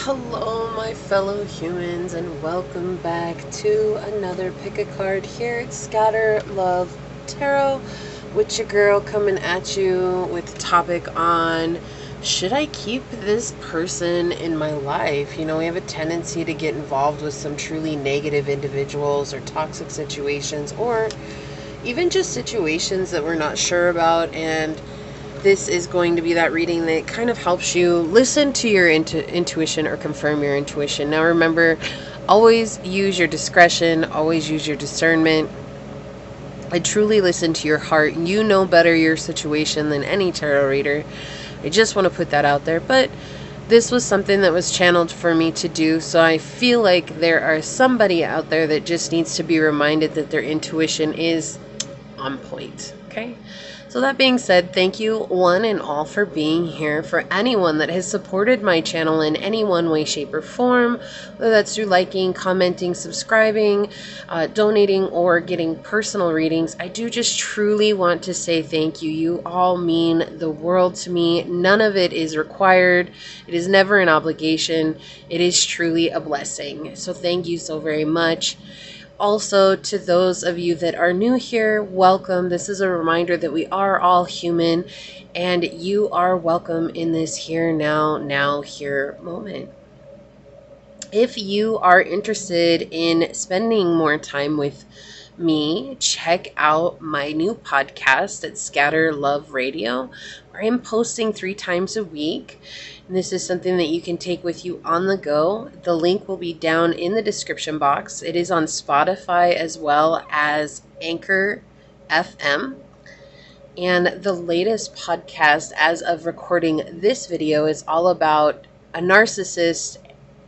Hello, my fellow humans, and welcome back to another pick a card here at Scatter Love Tarot, with your girl coming at you with a topic on should I keep this person in my life? You know, we have a tendency to get involved with some truly negative individuals or toxic situations, or even just situations that we're not sure about, and this is going to be that reading that kind of helps you listen to your intuition or confirm your intuition. Now remember, always use your discretion, always use your discernment. I truly listen to your heart. You know better your situation than any tarot reader. I just want to put that out there. But this was something that was channeled for me to do, so I feel like there are somebody out there that just needs to be reminded that their intuition is on point. Okay, so that being said, thank you one and all for being here. For anyone that has supported my channel in any one way, shape, or form, whether that's through liking, commenting, subscribing, donating, or getting personal readings, I do just truly want to say thank you. You all mean the world to me. None of it is required. It is never an obligation. It is truly a blessing. So thank you so very much. Also, to those of you that are new here, welcome. This is a reminder that we are all human, and you are welcome in this here, now, here moment. If you are interested in spending more time with me, check out my new podcast at Scatter Love Radio, where I'm posting 3 times a week. And this is something that you can take with you on the go. The link will be down in the description box. It is on Spotify as well as Anchor FM. And the latest podcast, as of recording this video, is all about a narcissist,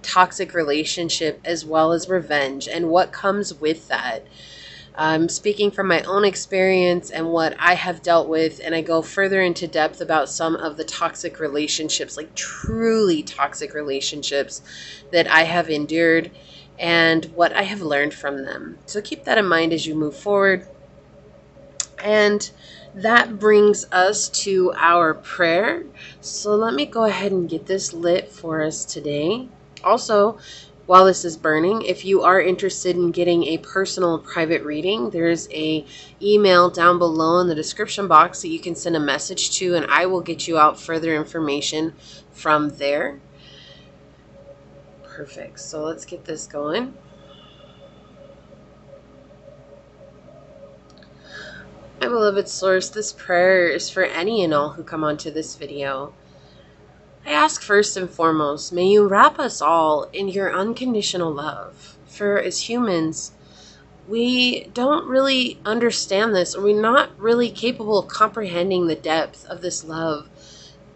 toxic relationship, as well as revenge and what comes with that. I'm speaking from my own experience and what I have dealt with, and I go further into depth about some of the toxic relationships, like truly toxic relationships that I have endured and what I have learned from them. So keep that in mind as you move forward. And that brings us to our prayer. So let me go ahead and get this lit for us today. Also, while this is burning, if you are interested in getting a personal private reading, there's a email down below in the description box that you can send a message to, and I will get you out further information from there. Perfect. So let's get this going. My beloved source, this prayer is for any and all who come onto this video. I ask first and foremost, may you wrap us all in your unconditional love. For as humans, we don't really understand this, or we're not really capable of comprehending the depth of this love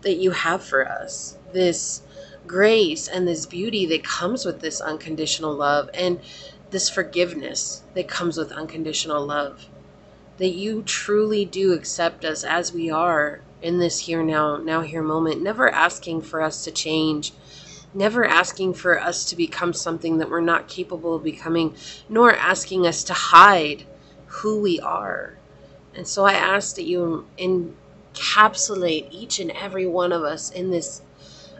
that you have for us. This grace and this beauty that comes with this unconditional love, and this forgiveness that comes with unconditional love. That you truly do accept us as we are in this here now here moment, never asking for us to change, never asking for us to become something that we're not capable of becoming, nor asking us to hide who we are. And so I ask that you encapsulate each and every one of us in this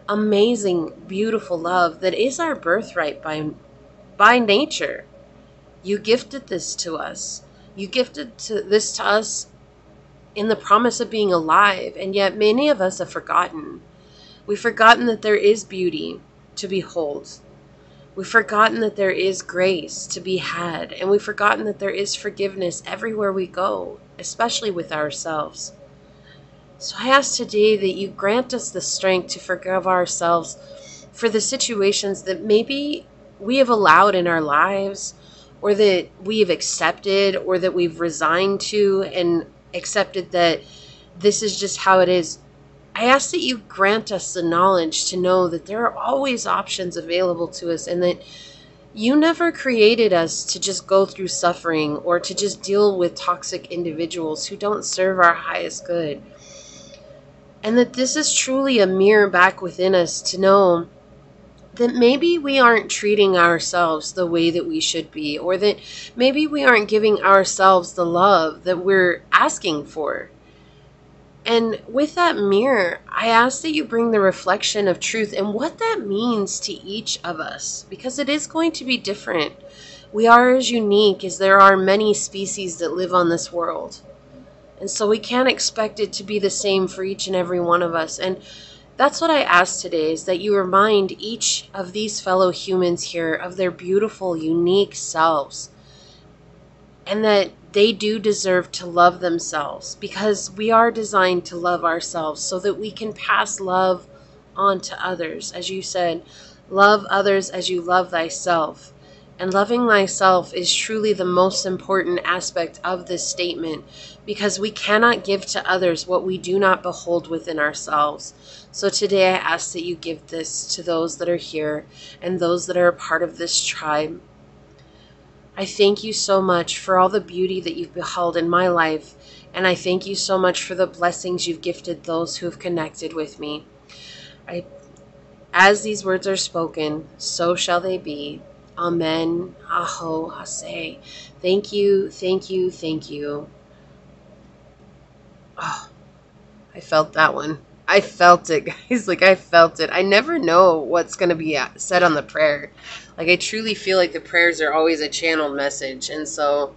amazing, beautiful love that is our birthright by nature. You gifted this to us. You gifted this to us in the promise of being alive, and yet many of us have forgotten. We've forgotten that there is beauty to behold. We've forgotten that there is grace to be had, and we've forgotten that there is forgiveness everywhere we go, especially with ourselves. So I ask today that you grant us the strength to forgive ourselves for the situations that maybe we have allowed in our lives, or that we have accepted, or that we've resigned to and accepted that this is just how it is. I ask that you grant us the knowledge to know that there are always options available to us, and that you never created us to just go through suffering or to just deal with toxic individuals who don't serve our highest good. And that this is truly a mirror back within us to know that maybe we aren't treating ourselves the way that we should be, or that maybe we aren't giving ourselves the love that we're asking for. And with that mirror, I ask that you bring the reflection of truth and what that means to each of us, because it is going to be different. We are as unique as there are many species that live on this world. And so we can't expect it to be the same for each and every one of us. And that's what I ask today, is that you remind each of these fellow humans here of their beautiful, unique selves, and that they do deserve to love themselves, because we are designed to love ourselves so that we can pass love on to others. As you said, love others as you love thyself. And loving thyself is truly the most important aspect of this statement, because we cannot give to others what we do not behold within ourselves. So today I ask that you give this to those that are here and those that are a part of this tribe. I thank you so much for all the beauty that you've beheld in my life, and I thank you so much for the blessings you've gifted those who have connected with me. As these words are spoken, so shall they be. Amen. Aho, hase. Thank you, thank you, thank you. Oh, I felt that one. I felt it, guys. Like, I felt it. I never know what's going to be said on the prayer. Like, I truly feel like the prayers are always a channeled message. And so,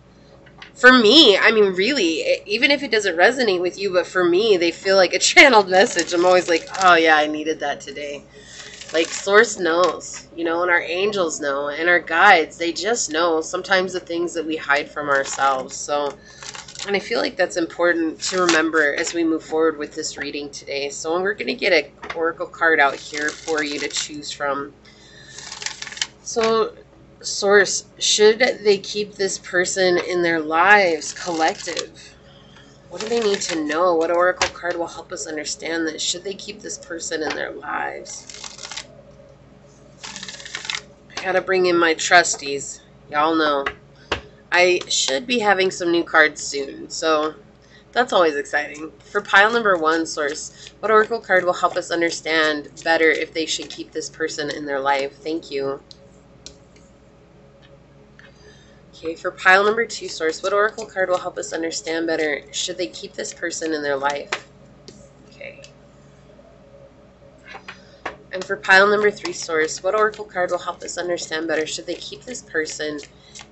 for me, I mean, really, even if it doesn't resonate with you, but for me, they feel like a channeled message. I'm always like, oh, yeah, I needed that today. Like, Source knows, you know, and our angels know, and our guides, they just know sometimes the things that we hide from ourselves. So, and I feel like that's important to remember as we move forward with this reading today. So we're going to get an oracle card out here for you to choose from. So, Source, should they keep this person in their lives? Collective, what do they need to know? What oracle card will help us understand this? Should they keep this person in their lives? I gotta bring in my trusties. Y'all know I should be having some new cards soon, so that's always exciting. For pile number 1, Source, what oracle card will help us understand better if they should keep this person in their life? Thank you. Okay, for pile number 2, Source, what oracle card will help us understand better? Should they keep this person in their life? Okay. And for pile number 3, Source, what oracle card will help us understand better? Should they keep this person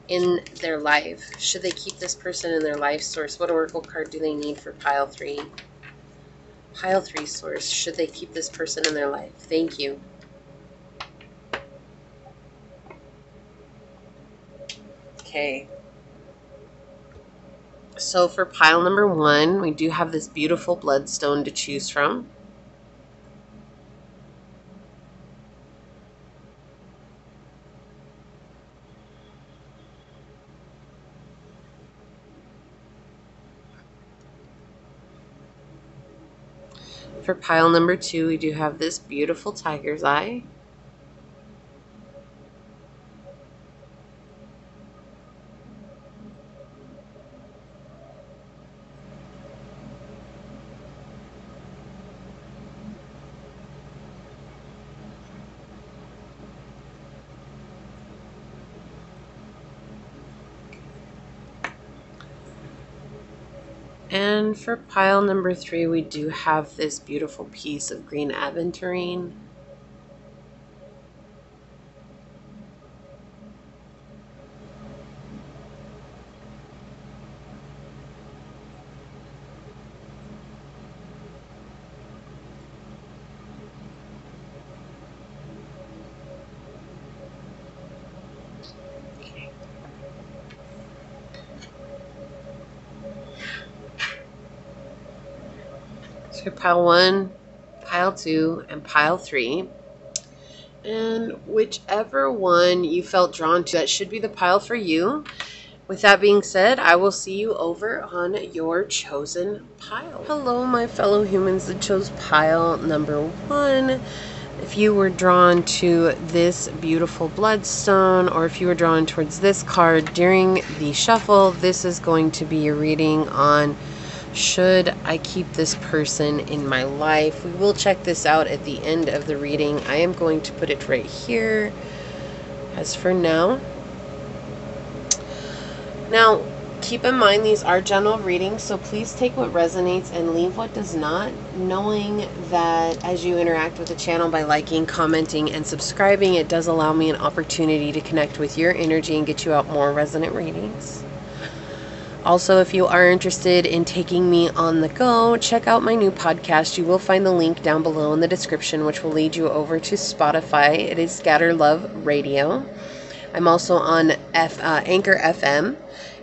in their life? Should they keep this person in their life, Source? What oracle card do they need for pile 3? Pile 3, Source, should they keep this person in their life? Thank you. Okay. So for pile number 1, we do have this beautiful bloodstone to choose from. For pile number 2, we do have this beautiful tiger's eye. And for pile number 3, we do have this beautiful piece of green aventurine. So pile 1, pile 2, and pile 3. And whichever one you felt drawn to, that should be the pile for you. With that being said, I will see you over on your chosen pile. Hello, my fellow humans that chose pile number 1. If you were drawn to this beautiful bloodstone, or if you were drawn towards this card during the shuffle, this is going to be your reading on should I keep this person in my life. We will check this out at the end of the reading. I am going to put it right here as for now. Now, Keep in mind these are general readings, so please take what resonates and leave what does not, knowing that as you interact with the channel by liking, commenting, and subscribing, it does allow me an opportunity to connect with your energy and get you out more resonant readings. Also, if you are interested in taking me on the go, check out my new podcast. You will find the link down below in the description, which will lead you over to Spotify. It is Scatter Love Radio. I'm also on Anchor FM.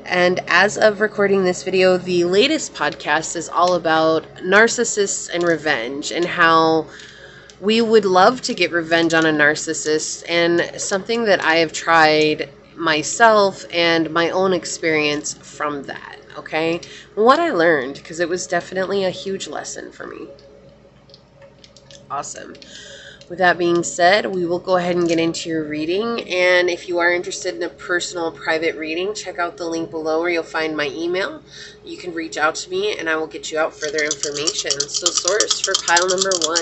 And as of recording this video, the latest podcast is all about narcissists and revenge and how we would love to get revenge on a narcissist, and something that I have tried myself and my own experience from that, okay? What I learned, because it was definitely a huge lesson for me. Awesome. With that being said, we will go ahead and get into your reading. And if you are interested in a personal private reading, check out the link below where you'll find my email. You can reach out to me and I will get you out further information. So source for pile number 1.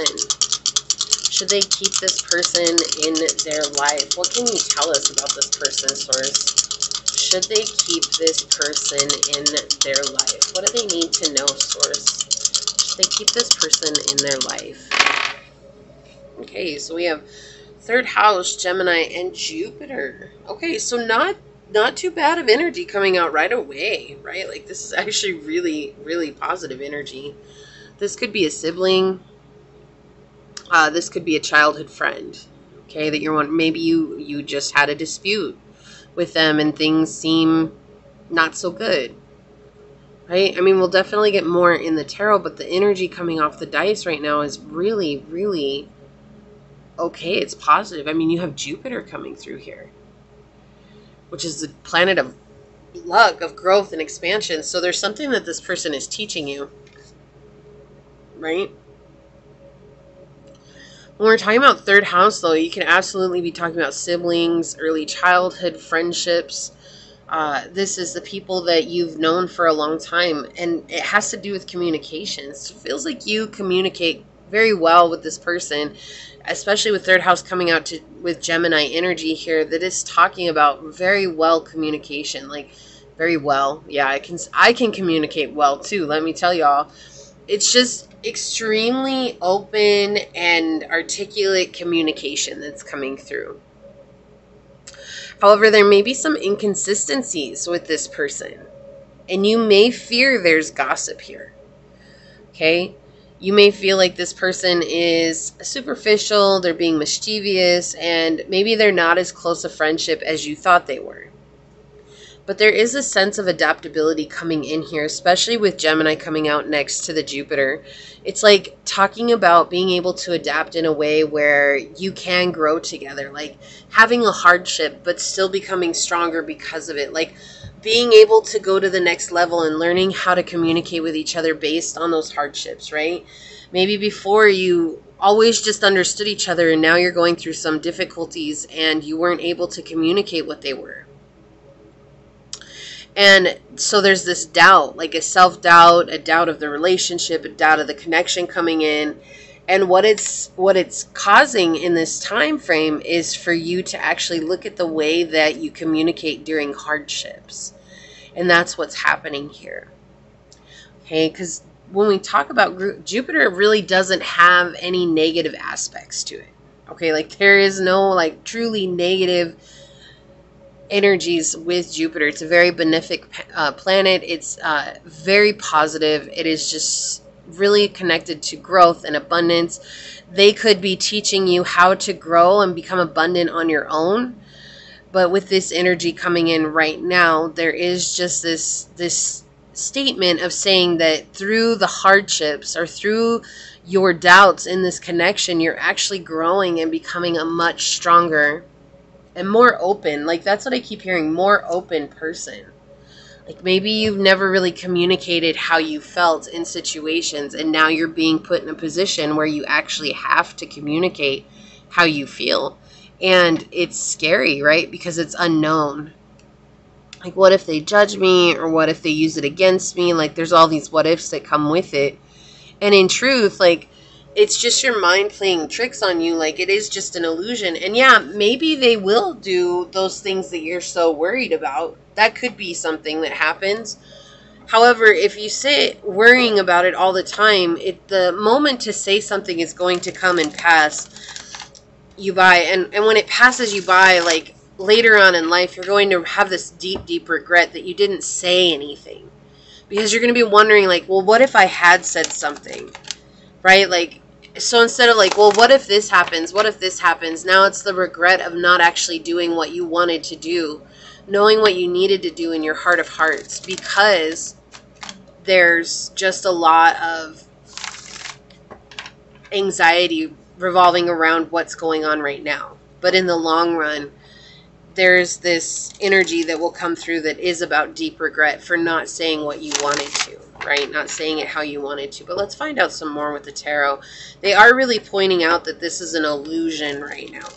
Should they keep this person in their life? What can you tell us about this person, source? Should they keep this person in their life? What do they need to know, source? Should they keep this person in their life? Okay, so we have 3rd house, Gemini, and Jupiter. Okay, so not too bad of energy coming out right away, right? Like, this is actually really, really positive energy. This could be a sibling. This could be a childhood friend, okay, that you're maybe you just had a dispute with them and things seem not so good, right? I mean, we'll definitely get more in the tarot, but the energy coming off the dice right now is really, really okay. It's positive. I mean, you have Jupiter coming through here, which is the planet of luck, of growth and expansion. So there's something that this person is teaching you, right? When we're talking about 3rd house, though, you can absolutely be talking about siblings, early childhood friendships. This is the people that you've known for a long time, and it has to do with communication. So it feels like you communicate very well with this person, especially with 3rd house coming out with Gemini energy here, that is talking about very well communication, like very well. Yeah, I can communicate well too, let me tell y'all. It's just extremely open and articulate communication that's coming through. However, there may be some inconsistencies with this person, and you may fear there's gossip here, okay? You may feel like this person is superficial, they're being mischievous, and maybe they're not as close a friendship as you thought they were. But there is a sense of adaptability coming in here, especially with Gemini coming out next to the Jupiter. It's like talking about being able to adapt in a way where you can grow together, like having a hardship but still becoming stronger because of it, like being able to go to the next level and learning how to communicate with each other based on those hardships, right? Maybe before you always just understood each other, and now you're going through some difficulties and you weren't able to communicate what they were. And so there's this doubt, like a self-doubt, a doubt of the relationship, a doubt of the connection coming in. And what it's causing in this time frame is for you to actually look at the way that you communicate during hardships. And that's what's happening here. Okay, because when we talk about Jupiter, it really doesn't have any negative aspects to it. Okay, like there is no like truly negative energies with Jupiter. It's a very benefic planet. It's very positive. It is just really connected to growth and abundance. They could be teaching you how to grow and become abundant on your own. But with this energy coming in right now, there is just this statement of saying that through the hardships or through your doubts in this connection, you're actually growing and becoming a much stronger and more open, like that's what I keep hearing, more open person. Like maybe you've never really communicated how you felt in situations, and now you're being put in a position where you actually have to communicate how you feel. And it's scary, right? Because it's unknown. Like, what if they judge me? Or what if they use it against me? Like, there's all these what ifs that come with it. And in truth, like, it's just your mind playing tricks on you. Like, it is just an illusion. And yeah, maybe they will do those things that you're so worried about. That could be something that happens. However, if you sit worrying about it all the time, the moment to say something is going to come and pass you by. And when it passes you by, like later on in life, you're going to have this deep, deep regret that you didn't say anything. Because you're going to be wondering, like, well, what if I had said something? Right? Like, so instead of like, well, what if this happens? What if this happens? Now it's the regret of not actually doing what you wanted to do. Knowing what you needed to do in your heart of hearts, because there's just a lot of anxiety revolving around what's going on right now. But in the long run, there's this energy that will come through that is about deep regret for not saying what you wanted to, right? Not saying it how you wanted to. But let's find out some more with the tarot. They are really pointing out that this is an illusion right now.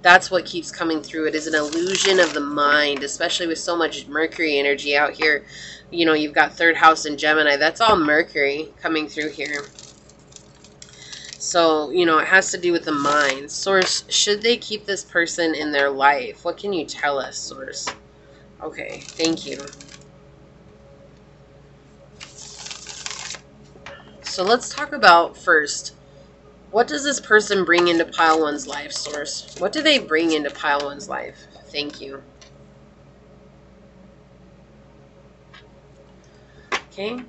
That's what keeps coming through. It is an illusion of the mind, especially with so much Mercury energy out here. You know, you've got third house in Gemini. That's all Mercury coming through here. So, you know, it has to do with the mind. Source, should they keep this person in their life? What can you tell us, Source? Okay, thank you. So let's talk about first, what does this person bring into pile one's life, Source? What do they bring into pile one's life? Thank you. Okay.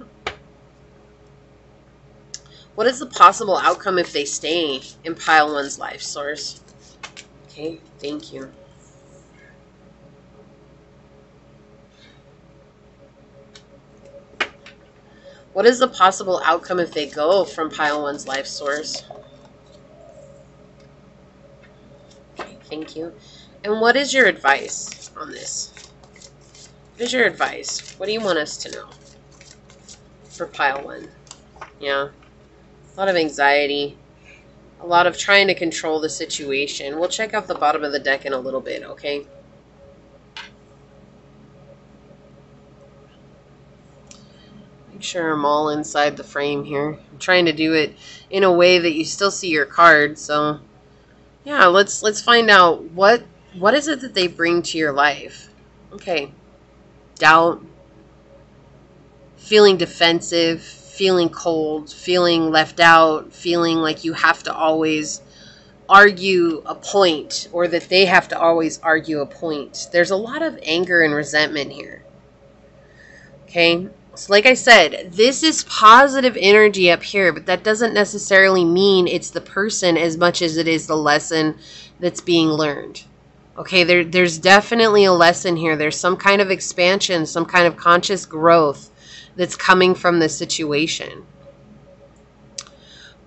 What is the possible outcome if they stay in pile one's life, Source? Okay, thank you. What is the possible outcome if they go from pile one's life, Source? Thank you. And what is your advice on this? What is your advice? What do you want us to know for pile one? Yeah. A lot of anxiety. A lot of trying to control the situation. We'll check out the bottom of the deck in a little bit, okay? Make sure I'm all inside the frame here. I'm trying to do it in a way that you still see your card, so... yeah, let's find out what is it that they bring to your life. Okay. Doubt, feeling defensive, feeling cold, feeling left out, feeling like you have to always argue a point, or that they have to always argue a point. There's a lot of anger and resentment here. Okay? So like I said, this is positive energy up here, but that doesn't necessarily mean it's the person as much as it is the lesson that's being learned. Okay, there's definitely a lesson here. There's some kind of expansion, some kind of conscious growth that's coming from this situation.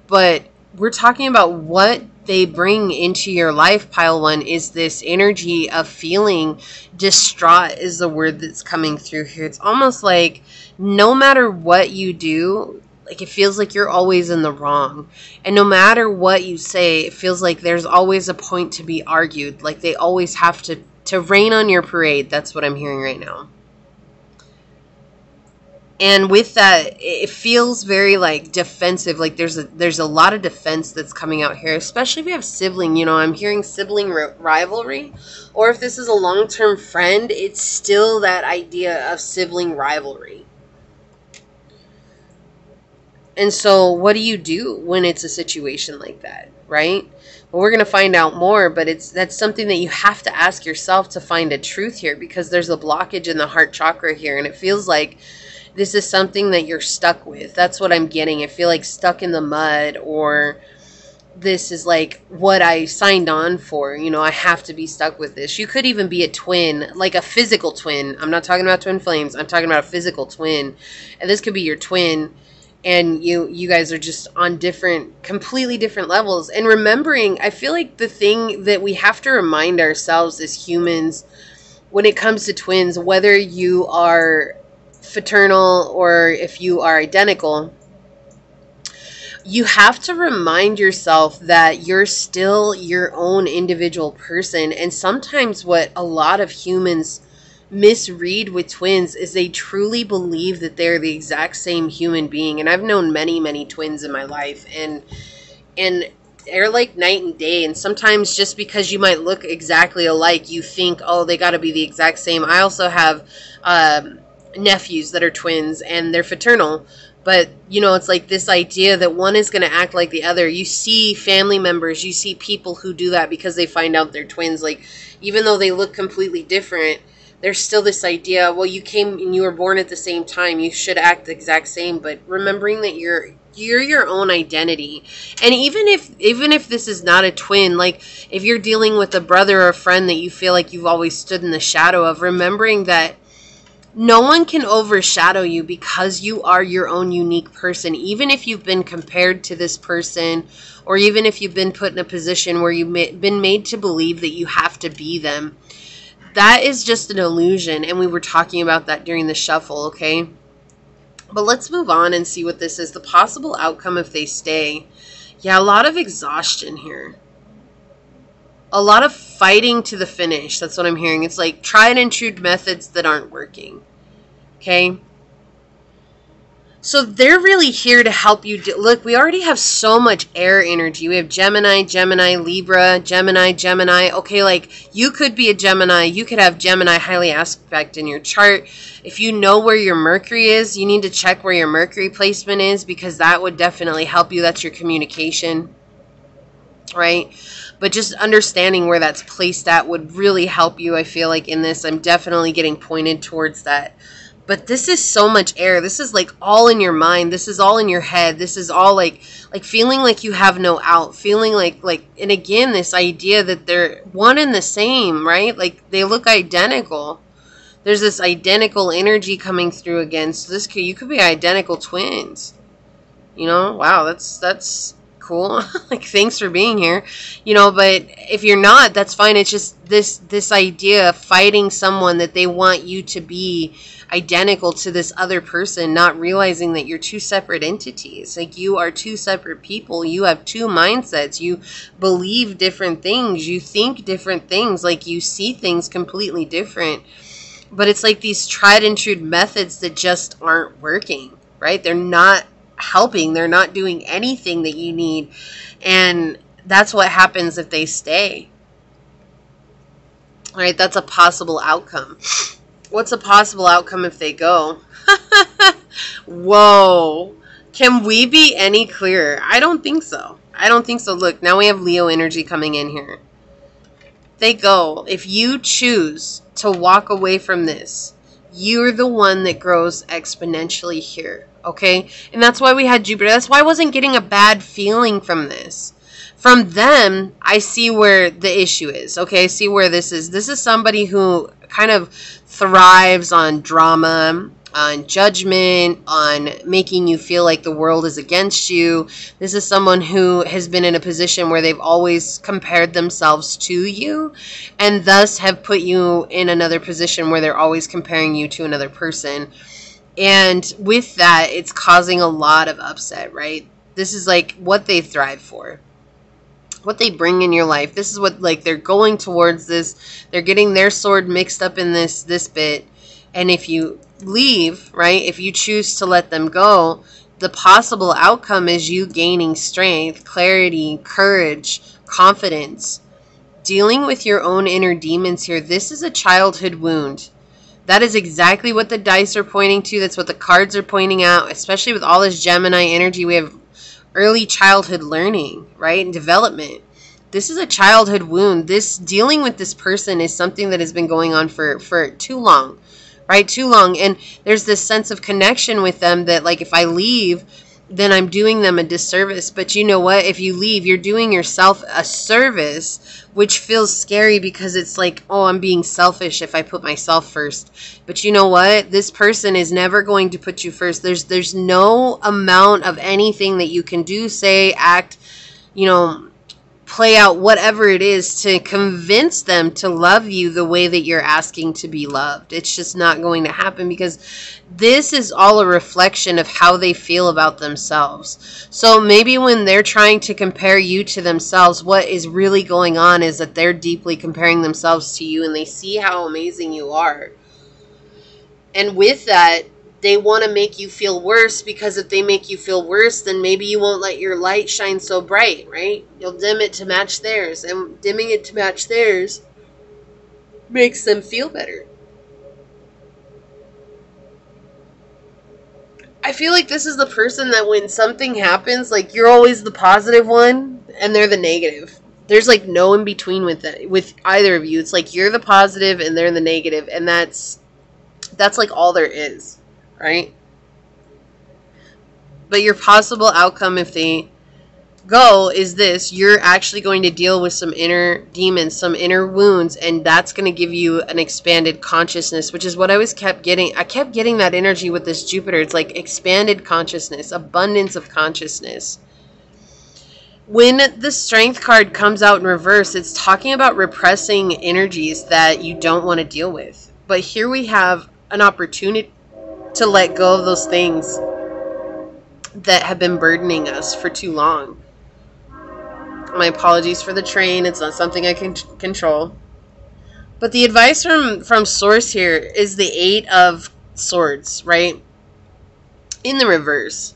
But we're talking about what they bring into your life, pile one, is this energy of feeling distraught is the word that's coming through here. It's almost like no matter what you do, like it feels like you're always in the wrong. And no matter what you say, it feels like there's always a point to be argued. Like they always have to rain on your parade. That's what I'm hearing right now. And with that, it feels very like defensive. Like there's a lot of defense that's coming out here, especially if you have sibling. You know, I'm hearing sibling rivalry, or if this is a long-term friend, it's still that idea of sibling rivalry. And so what do you do when it's a situation like that, right? Well, we're going to find out more, but that's something that you have to ask yourself to find a truth here, because there's a blockage in the heart chakra here, and it feels like this is something that you're stuck with. That's what I'm getting. I feel like stuck in the mud, or this is like what I signed on for. You know, I have to be stuck with this. You could even be a twin, like a physical twin. I'm not talking about twin flames. I'm talking about a physical twin. And this could be your twin, and you guys are just on completely different levels. And remembering, I feel like the thing that we have to remind ourselves as humans when it comes to twins, whether you are fraternal or if you are identical, you have to remind yourself that you're still your own individual person. And sometimes what a lot of humans misread with twins is they truly believe that they're the exact same human being. And I've known many, many twins in my life, and they're like night and day. And sometimes just because you might look exactly alike, you think, oh, they got to be the exact same. I also have nephews that are twins, and they're fraternal. But, you know, it's like this idea that one is going to act like the other. You see family members, you see people who do that because they find out they're twins. Like, even though they look completely different, there's still this idea, well, you came and you were born at the same time, you should act the exact same. But remembering that you're your own identity. And even if this is not a twin, like if you're dealing with a brother or a friend that you feel like you've always stood in the shadow of, remembering that no one can overshadow you because you are your own unique person. Even if you've been compared to this person, or even if you've been put in a position where you've been made to believe that you have to be them, that is just an illusion. And we were talking about that during the shuffle, okay? But let's move on and see what this is. The possible outcome if they stay. Yeah, a lot of exhaustion here. A lot of fighting to the finish. That's what I'm hearing. It's like tried and true methods that aren't working. Okay? So they're really here to help you. Look, we already have so much air energy. We have Gemini, Gemini, Libra, Gemini, Gemini. Okay, like you could be a Gemini. You could have Gemini highly aspect in your chart. If you know where your Mercury is, you need to check where your Mercury placement is, because that would definitely help you. That's your communication, right? But just understanding where that's placed at would really help you, I feel like, in this. I'm definitely getting pointed towards that. But this is so much air. This is like all in your mind. This is all in your head. This is all like feeling like you have no out. Feeling like, and again, this idea that they're one and the same, right? Like they look identical. There's this identical energy coming through again. So you could be identical twins. You know, wow, that's cool. Like, thanks for being here. You know, but if you're not, that's fine. It's just this idea of fighting someone that they want you to be identical to this other person, not realizing that you're two separate entities. Like, you are two separate people. You have two mindsets. You believe different things. You think different things. Like, you see things completely different. But it's like these tried and true methods that just aren't working, right? They're not helping. They're not doing anything that you need. And that's what happens if they stay. All right, that's a possible outcome. What's a possible outcome if they go? Whoa. Can we be any clearer? I don't think so. I don't think so. Look, now we have Leo energy coming in here. They go. If you choose to walk away from this, you're the one that grows exponentially here. Okay? And that's why we had Jupiter. That's why I wasn't getting a bad feeling from this. From them, I see where the issue is. Okay? I see where this is. This is somebody who kind of thrives on drama, on judgment, on making you feel like the world is against you. This is someone who has been in a position where they've always compared themselves to you, and thus have put you in another position where they're always comparing you to another person. And with that, it's causing a lot of upset, right? This is like what they thrive for, what they bring in your life. This is what, like, they're going towards this. They're getting their sword mixed up in this bit. And if you leave, right, if you choose to let them go, the possible outcome is you gaining strength, clarity, courage, confidence, dealing with your own inner demons here. This is a childhood wound. That is exactly what the dice are pointing to. That's what the cards are pointing out, especially with all this Gemini energy. We have early childhood learning, right, and development. This is a childhood wound. This dealing with this person is something that has been going on for too long, right? Too long. And there's this sense of connection with them that, like, if I leave, then I'm doing them a disservice. But you know what? If you leave, you're doing yourself a service, which feels scary because it's like, oh, I'm being selfish if I put myself first. But you know what? This person is never going to put you first. There's no amount of anything that you can do, say, act, you know, play out, whatever it is, to convince them to love you the way that you're asking to be loved. It's just not going to happen, because this is all a reflection of how they feel about themselves. So maybe when they're trying to compare you to themselves, what is really going on is that they're deeply comparing themselves to you, and they see how amazing you are. And with that, they want to make you feel worse, because if they make you feel worse, then maybe you won't let your light shine so bright, right? You'll dim it to match theirs, and dimming it to match theirs makes them feel better. I feel like this is the person that when something happens, like, you're always the positive one and they're the negative. There's like no in between with that, with either of you. It's like you're the positive and they're the negative, and that's like all there is, right? But your possible outcome if they go is this: you're actually going to deal with some inner demons, some inner wounds, and that's going to give you an expanded consciousness, which is what I kept getting. I kept getting that energy with this Jupiter. It's like expanded consciousness, abundance of consciousness. When the Strength card comes out in reverse, it's talking about repressing energies that you don't want to deal with. But here we have an opportunity to let go of those things that have been burdening us for too long. My apologies for the train. It's not something I can control. But the advice from Source here is the 8 of Swords, right? In the reverse.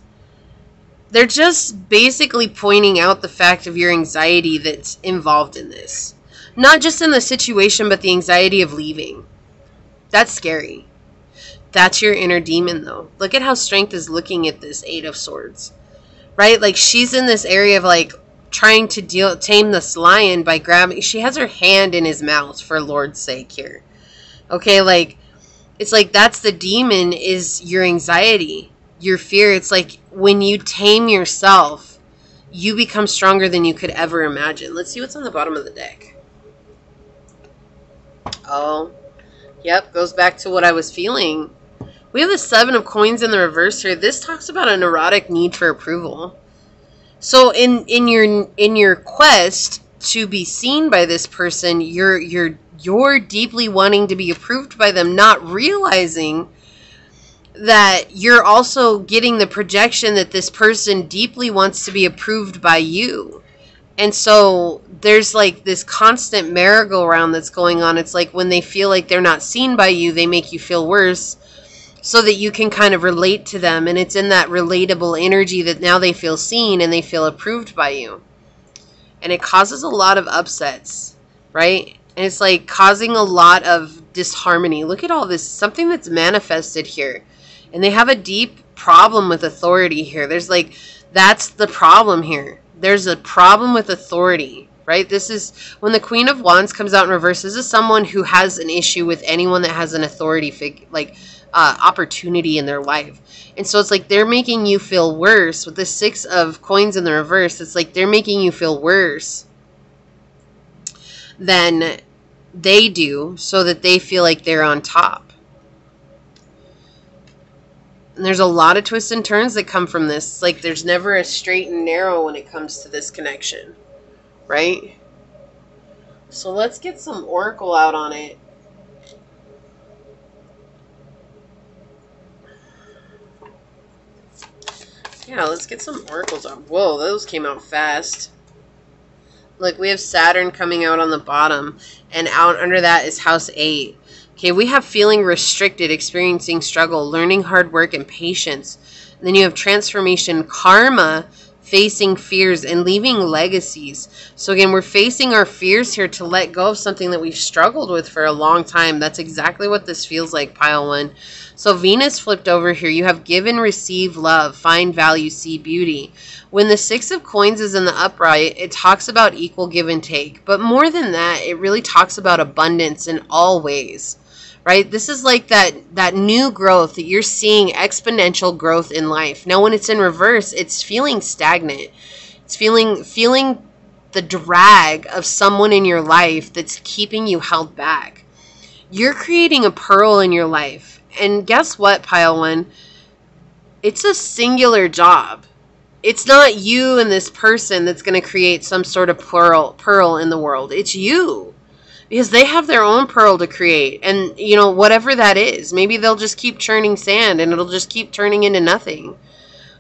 They're just basically pointing out the fact of your anxiety that's involved in this. Not just in the situation, but the anxiety of leaving. That's scary. That's your inner demon, though. Look at how Strength is looking at this 8 of Swords. Right? Like, she's in this area of, like, trying to tame this lion by grabbing. She has her hand in his mouth, for Lord's sake here. Okay, like, it's like that's the demon, is your anxiety, your fear. It's like when you tame yourself, you become stronger than you could ever imagine. Let's see what's on the bottom of the deck. Oh, yep, goes back to what I was feeling. We have the 7 of Coins in the reverse here. This talks about a neurotic need for approval. So in your quest to be seen by this person, you're deeply wanting to be approved by them, not realizing that you're also getting the projection that this person deeply wants to be approved by you. And so there's like this constant merry-go-round that's going on. It's like when they feel like they're not seen by you, they make you feel worse, so that you can kind of relate to them. And it's in that relatable energy that now they feel seen and they feel approved by you. And it causes a lot of upsets, right? And it's like causing a lot of disharmony. Look at all this, something that's manifested here. And they have a deep problem with authority here. There's like, that's the problem here. There's a problem with authority, right? This is, when the Queen of Wands comes out in reverse, this is someone who has an issue with anyone that has an authority figure, like, opportunity in their life. And so it's like they're making you feel worse. With the 6 of Coins in the reverse, it's like they're making you feel worse than they do, so that they feel like they're on top. And there's a lot of twists and turns that come from this. It's like there's never a straight and narrow when it comes to this connection, right? So let's get some oracle out on it. Yeah, let's get some oracles out. Whoa, those came out fast. Look, we have Saturn coming out on the bottom, and out under that is House 8. Okay, we have feeling restricted, experiencing struggle, learning hard work, and patience. And then you have transformation, karma, facing fears, and leaving legacies. So again, we're facing our fears here to let go of something that we've struggled with for a long time. That's exactly what this feels like, pile 1. So Venus flipped over here. You have give and receive love, find value, see beauty. When the 6 of Coins is in the upright, it talks about equal give and take. But more than that, it really talks about abundance in all ways, right? This is like that new growth that you're seeing, exponential growth in life. Now, when it's in reverse, it's feeling stagnant. It's feeling the drag of someone in your life that's keeping you held back. You're creating a pearl in your life. And guess what, pile 1? It's a singular job. It's not you and this person that's going to create some sort of pearl in the world. It's you. Because they have their own pearl to create. And, you know, whatever that is. Maybe they'll just keep churning sand and it'll just keep turning into nothing.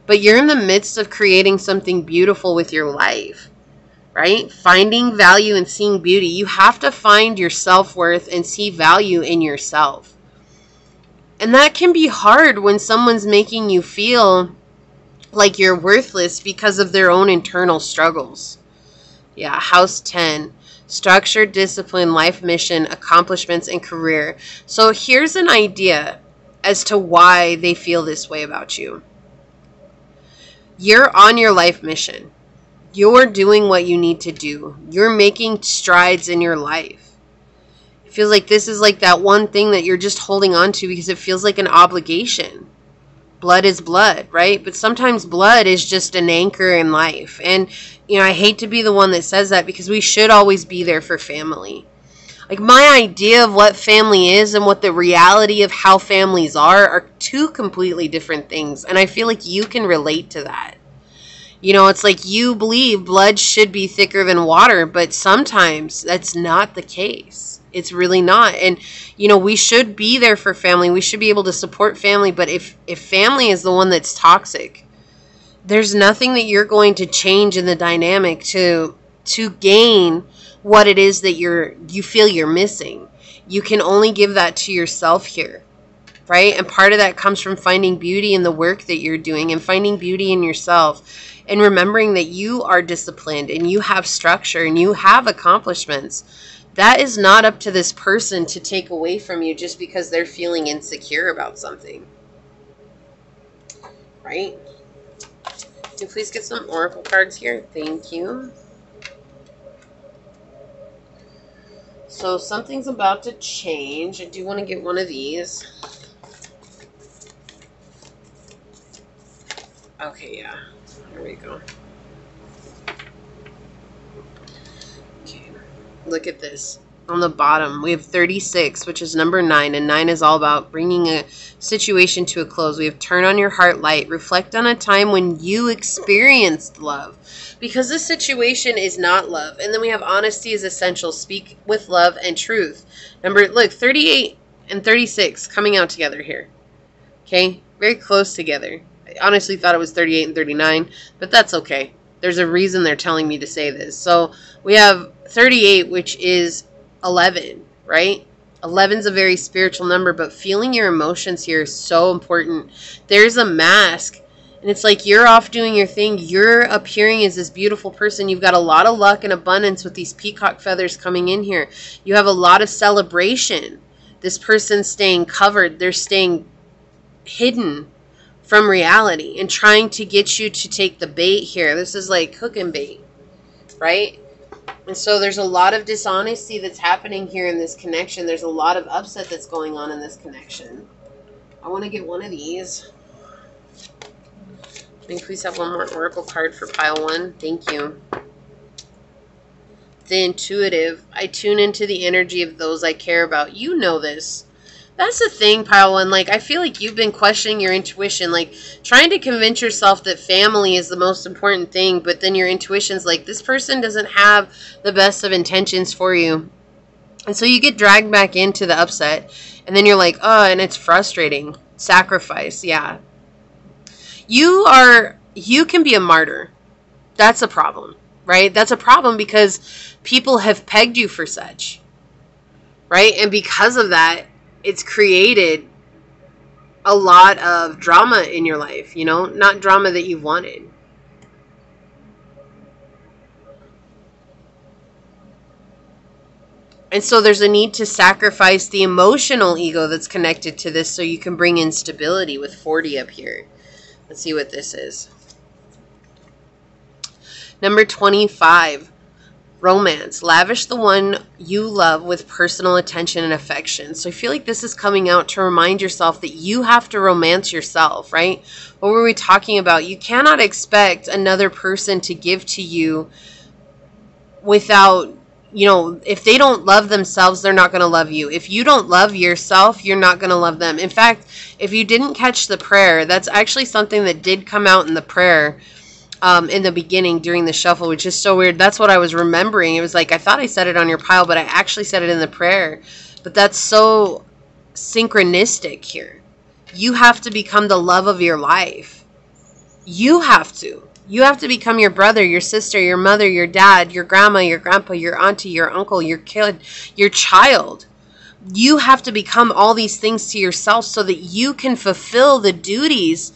But you're in the midst of creating something beautiful with your life. Right? Finding value and seeing beauty. You have to find your self-worth and see value in yourself. And that can be hard when someone's making you feel like you're worthless because of their own internal struggles. Yeah, house 10. Structure, discipline, life mission, accomplishments, and career. So here's an idea as to why they feel this way about you. You're on your life mission. You're doing what you need to do. You're making strides in your life. It feels like this is like that one thing that you're just holding on to because it feels like an obligation. Blood is blood, right? But sometimes blood is just an anchor in life. And, you know, I hate to be the one that says that because we should always be there for family. Like, my idea of what family is and what the reality of how families are two completely different things. And I feel like you can relate to that. You know, it's like you believe blood should be thicker than water, but sometimes that's not the case. It's really not. And, you know, we should be there for family. We should be able to support family. But if family is the one that's toxic, there's nothing that you're going to change in the dynamic to gain what it is that you feel you're missing. You can only give that to yourself here, right? And part of that comes from finding beauty in the work that you're doing and finding beauty in yourself and remembering that you are disciplined and you have structure and you have accomplishments. That is not up to this person to take away from you just because they're feeling insecure about something. Right? Can you please get some oracle cards here? Thank you. So something's about to change. I do want to get one of these. Okay, yeah. Here we go. Look at this. On the bottom, we have 36, which is number 9. And 9 is all about bringing a situation to a close. We have turn on your heart light. Reflect on a time when you experienced love. Because this situation is not love. And then we have honesty is essential. Speak with love and truth. Look, 38 and 36 coming out together here. Okay? Very close together. I honestly thought it was 38 and 39. But that's okay. There's a reason they're telling me to say this. So we have 38, which is 11, right? 11 is a very spiritual number, but feeling your emotions here is so important. There's a mask, and it's like you're off doing your thing. You're appearing as this beautiful person. You've got a lot of luck and abundance with these peacock feathers coming in here. You have a lot of celebration. This person's staying covered. They're staying hidden from reality and trying to get you to take the bait here. This is like hook and bait, right? And so there's a lot of dishonesty that's happening here in this connection. There's a lot of upset that's going on in this connection. I want to get one of these. Can you please have one more oracle card for pile 1? Thank you. The intuitive. I tune into the energy of those I care about. You know this. That's the thing, pile 1. Like, I feel like you've been questioning your intuition, like trying to convince yourself that family is the most important thing, but then your intuition's like, this person doesn't have the best of intentions for you. And so you get dragged back into the upset, and then you're like, oh, and it's frustrating. Sacrifice, yeah. You can be a martyr. That's a problem, right? That's a problem because people have pegged you for such, right? And because of that, it's created a lot of drama in your life, you know, not drama that you've wanted. And so there's a need to sacrifice the emotional ego that's connected to this so you can bring in stability with 40 up here. Let's see what this is. Number 25. Romance. Lavish the one you love with personal attention and affection. So I feel like this is coming out to remind yourself that you have to romance yourself, right? What were we talking about? You cannot expect another person to give to you without, you know, if they don't love themselves, they're not going to love you. If you don't love yourself, you're not going to love them. In fact, if you didn't catch the prayer, that's actually something that did come out in the prayer in the beginning during the shuffle, which is so weird. That's what I was remembering. It was like, I thought I said it on your pile, but I actually said it in the prayer. But that's so synchronistic here. You have to become the love of your life. You have to. You have to become your brother, your sister, your mother, your dad, your grandma, your grandpa, your auntie, your uncle, your kid, your child. You have to become all these things to yourself so that you can fulfill the duties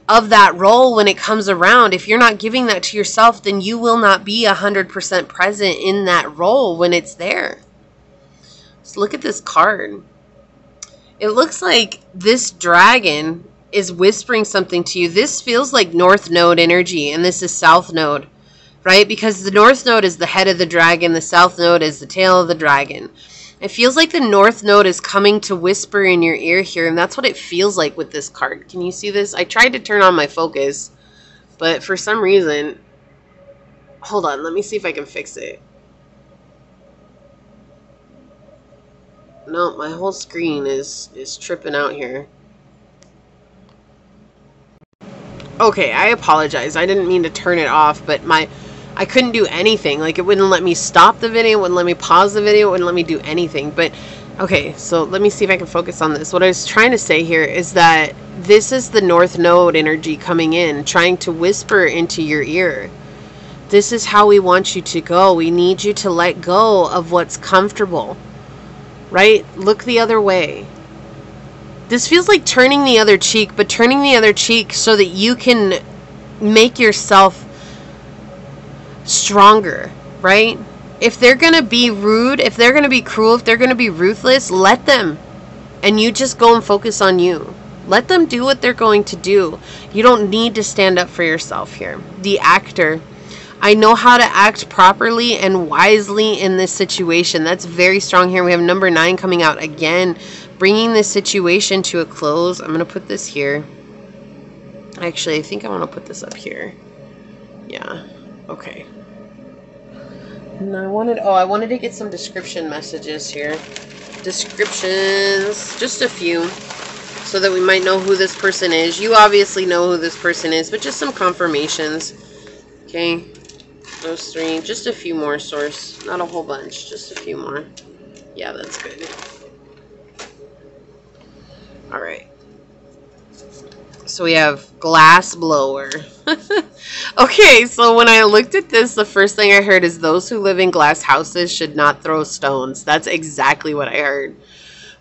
of that role when it comes around. If you're not giving that to yourself, then you will not be 100% present in that role when it's there. So look at this card. It looks like this dragon is whispering something to you. This feels like North Node energy, and this is South Node, right? Because the North Node is the head of the dragon, the South Node is the tail of the dragon. It feels like the North Node is coming to whisper in your ear here, and that's what it feels like with this card. Can you see this? I tried to turn on my focus, but for some reason... Hold on, let me see if I can fix it. No, my whole screen is tripping out here. Okay, I apologize. I didn't mean to turn it off, but I couldn't do anything. Like, it wouldn't let me stop the video, it wouldn't let me pause the video, it wouldn't let me do anything. But, okay, so let me see if I can focus on this. What I was trying to say here is that this is the North Node energy coming in, trying to whisper into your ear. This is how we want you to go. We need you to let go of what's comfortable. Right? Look the other way. This feels like turning the other cheek, but turning the other cheek so that you can make yourself stronger, right? If they're going to be rude, if they're going to be cruel, if they're going to be ruthless, let them. And you just go and focus on you. Let them do what they're going to do. You don't need to stand up for yourself here. The actor. I know how to act properly and wisely in this situation. That's very strong here. We have number 9 coming out again, bringing this situation to a close. I'm going to put this here. Actually, I think I want to put this up here. Yeah. Okay. And I wanted to get some description messages here. Descriptions, just a few, so that we might know who this person is. You obviously know who this person is, but just some confirmations. Okay. Those 3. Just a few more, source. Not a whole bunch. Just a few more. Yeah, that's good. Alright. So we have glass blower. Okay, so when I looked at this, the first thing I heard is those who live in glass houses should not throw stones. That's exactly what I heard.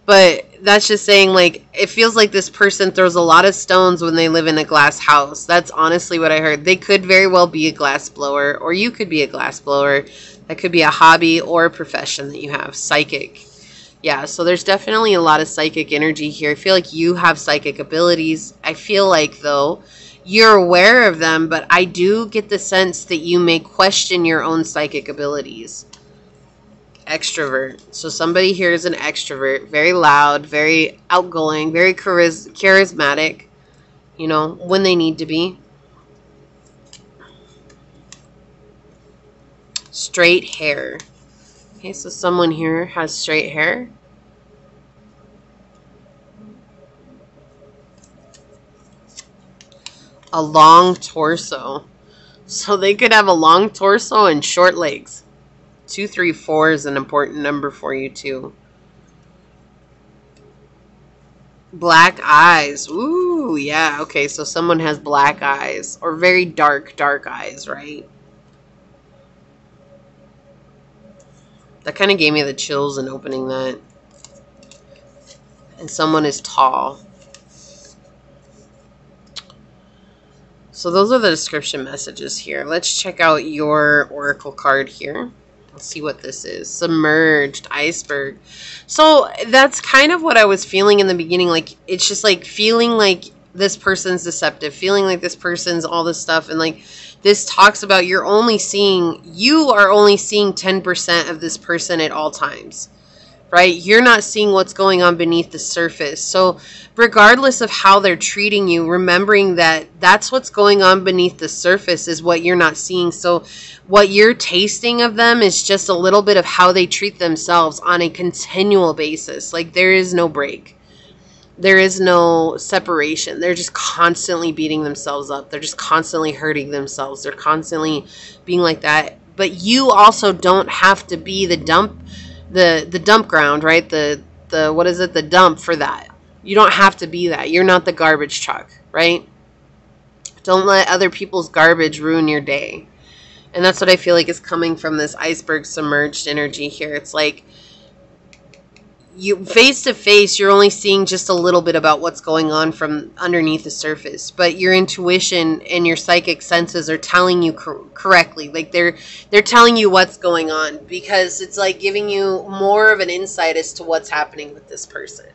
But that's just saying, like, it feels like this person throws a lot of stones when they live in a glass house. That's honestly what I heard. They could very well be a glass blower, or you could be a glass blower. That could be a hobby or a profession that you have. Psychic. Yeah, so there's definitely a lot of psychic energy here. I feel like you have psychic abilities. I feel like, though, you're aware of them, but I do get the sense that you may question your own psychic abilities. Extrovert. So somebody here is an extrovert, very loud, very outgoing, very charismatic, you know, when they need to be. Straight hair. Okay, so someone here has straight hair. A long torso. So they could have a long torso and short legs. 2, 3, 4 is an important number for you too. Black eyes. Ooh, yeah. Okay, so someone has black eyes. Or very dark, dark eyes, right? That kind of gave me the chills in opening that. And someone is tall. So those are the description messages here. Let's check out your oracle card here. Let's see what this is. Submerged, iceberg. So that's kind of what I was feeling in the beginning. Like, it's just like feeling like this person's deceptive, feeling like this person's all this stuff. And like, this talks about you are only seeing 10% of this person at all times, right? You're not seeing what's going on beneath the surface. So regardless of how they're treating you, remembering that that's what's going on beneath the surface is what you're not seeing. So what you're tasting of them is just a little bit of how they treat themselves on a continual basis. Like, there is no break. There is no separation. They're just constantly beating themselves up. They're just constantly hurting themselves. They're constantly being like that. But you also don't have to be the dump ground, right? The what is it? The dump for that. You don't have to be that. You're not the garbage truck, right? Don't let other people's garbage ruin your day. And that's what I feel like is coming from this iceberg submerged energy here. It's like you face to face, you're only seeing just a little bit about what's going on from underneath the surface, but your intuition and your psychic senses are telling you correctly. Like they're telling you what's going on, because it's like giving you more of an insight as to what's happening with this person.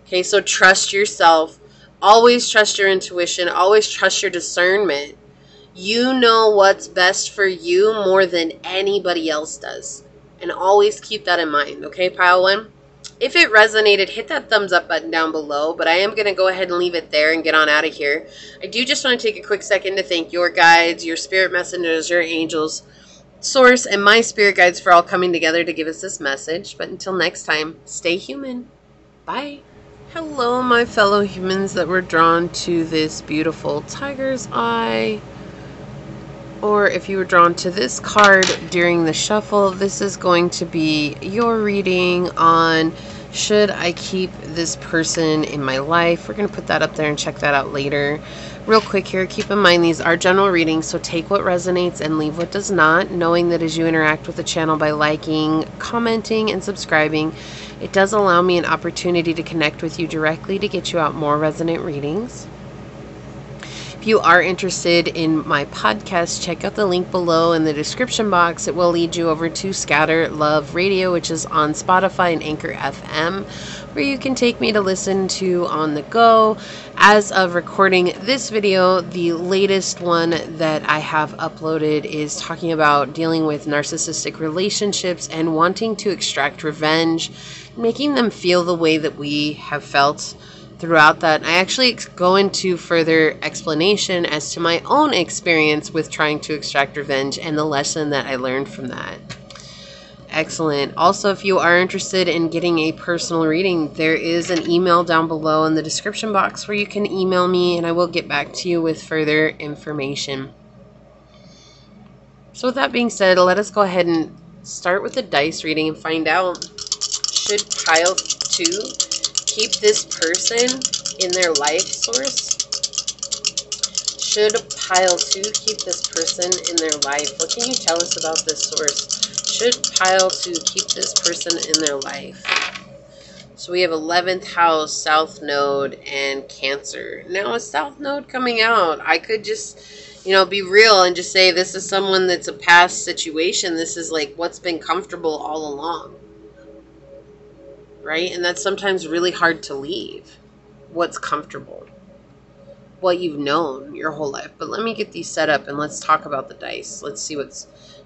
Okay, so trust yourself. Always trust your intuition. Always trust your discernment. You know what's best for you more than anybody else does. And always keep that in mind, okay, pile one? If it resonated, hit that thumbs up button down below, but I am going to go ahead and leave it there and get on out of here. I do just want to take a quick second to thank your guides, your spirit messengers, your angels, source, and my spirit guides for all coming together to give us this message. But until next time, stay human. Bye. Hello, my fellow humans that were drawn to this beautiful tiger's eye. Or if you were drawn to this card during the shuffle, this is going to be your reading on should I keep this person in my life. We're going to put that up there and check that out later. Real quick here, keep in mind these are general readings, so take what resonates and leave what does not, knowing that as you interact with the channel by liking, commenting, and subscribing, it does allow me an opportunity to connect with you directly to get you out more resonant readings. If you are interested in my podcast, check out the link below in the description box. It will lead you over to Scatter Love Radio, which is on Spotify and Anchor FM, where you can take me to listen to on the go. As of recording this video, the latest one that I have uploaded is talking about dealing with narcissistic relationships and wanting to extract revenge, making them feel the way that we have felt throughout that. I actually go into further explanation as to my own experience with trying to extract revenge and the lesson that I learned from that. Excellent. Also, if you are interested in getting a personal reading, there is an email down below in the description box where you can email me and I will get back to you with further information. So with that being said, let us go ahead and start with the dice reading and find out, should pile 2 keep this person in their life, source? Should pile 2 keep this person in their life? What can you tell us about this, source? Should pile 2 keep this person in their life? So we have 11th house, South Node, and Cancer. Now a South Node coming out. I could just, be real and just say this is someone that's a past situation. This is like what's been comfortable all along. Right? And that's sometimes really hard to leave. What's comfortable. What you've known your whole life. But let me get these set up and let's talk about the dice. Let's see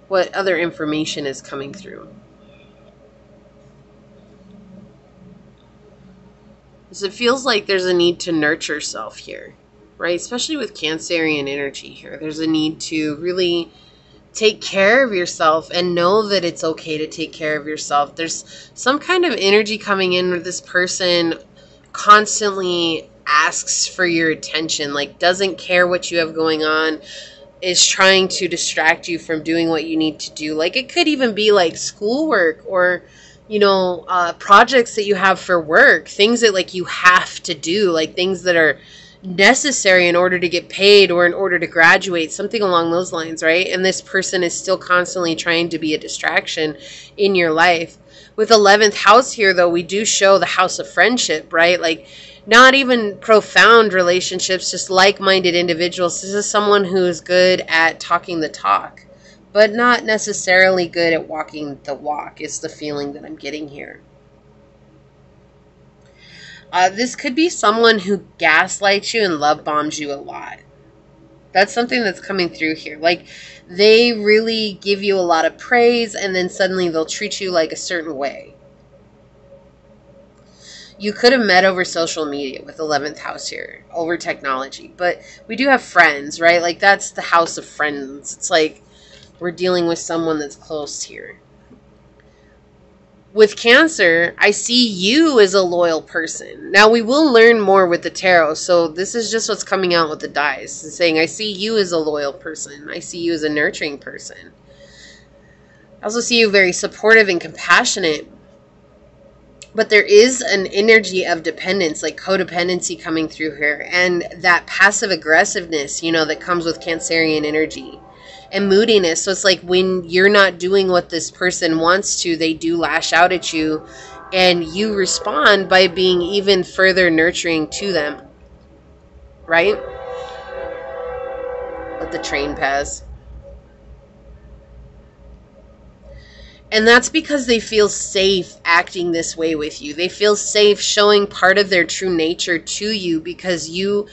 what other information is coming through. So it feels like there's a need to nurture self here. Right? Especially with Cancerian energy here. There's a need to really take care of yourself and know that it's okay to take care of yourself. There's some kind of energy coming in where this person constantly asks for your attention, like doesn't care what you have going on, is trying to distract you from doing what you need to do. Like it could even be like schoolwork or, projects that you have for work, things that like you have to do, like things that are necessary in order to get paid or in order to graduate, something along those lines, right? And this person is still constantly trying to be a distraction in your life. With 11th house here, though, we do show the house of friendship, right? Like not even profound relationships, just like-minded individuals. This is someone who is good at talking the talk, but not necessarily good at walking the walk, is the feeling that I'm getting here. This could be someone who gaslights you and love bombs you a lot. That's something that's coming through here. Like, they really give you a lot of praise, and then suddenly they'll treat you like a certain way. You could have met over social media with 11th house here, over technology. But we do have friends, right? Like, that's the house of friends. It's like we're dealing with someone that's close here. With Cancer, I see you as a loyal person. Now, we will learn more with the tarot, so this is just what's coming out with the dice. It's saying, I see you as a loyal person. I see you as a nurturing person. I also see you very supportive and compassionate. But there is an energy of dependence, like codependency coming through here. And that passive aggressiveness, that comes with Cancerian energy. And moodiness. So it's like when you're not doing what this person wants to, they do lash out at you And you respond by being even further nurturing to them. Right? Let the train pass. And that's because they feel safe acting this way with you. They feel safe showing part of their true nature to you because you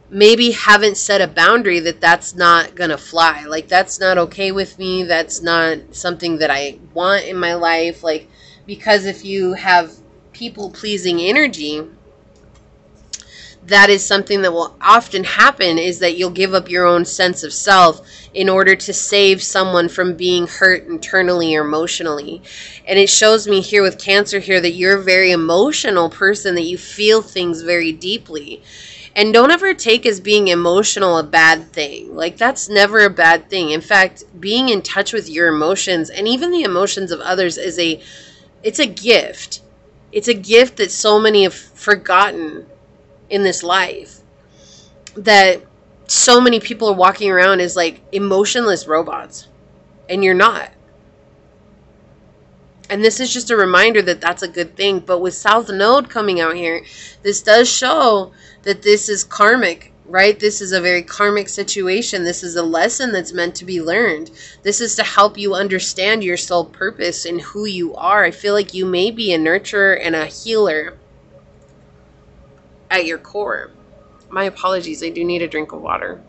maybe haven't set a boundary that that's not gonna fly. Like, that's not okay with me. That's not something that I want in my life. Like, because if you have people-pleasing energy, that is something that will often happen, is that you'll give up your own sense of self in order to save someone from being hurt internally or emotionally. And it shows me here with Cancer here that you're a very emotional person, that you feel things very deeply. And don't ever take as being emotional a bad thing. Like, that's never a bad thing. In fact, being in touch with your emotions and even the emotions of others it's a gift. It's a gift that so many have forgotten in this life. That so many people are walking around as like emotionless robots. And you're not. And this is just a reminder that that's a good thing. But with South Node coming out here, this does show that this is karmic, right? This is a very karmic situation. This is a lesson that's meant to be learned. This is to help you understand your soul purpose and who you are. I feel like you may be a nurturer and a healer at your core. My apologies. I do need a drink of water.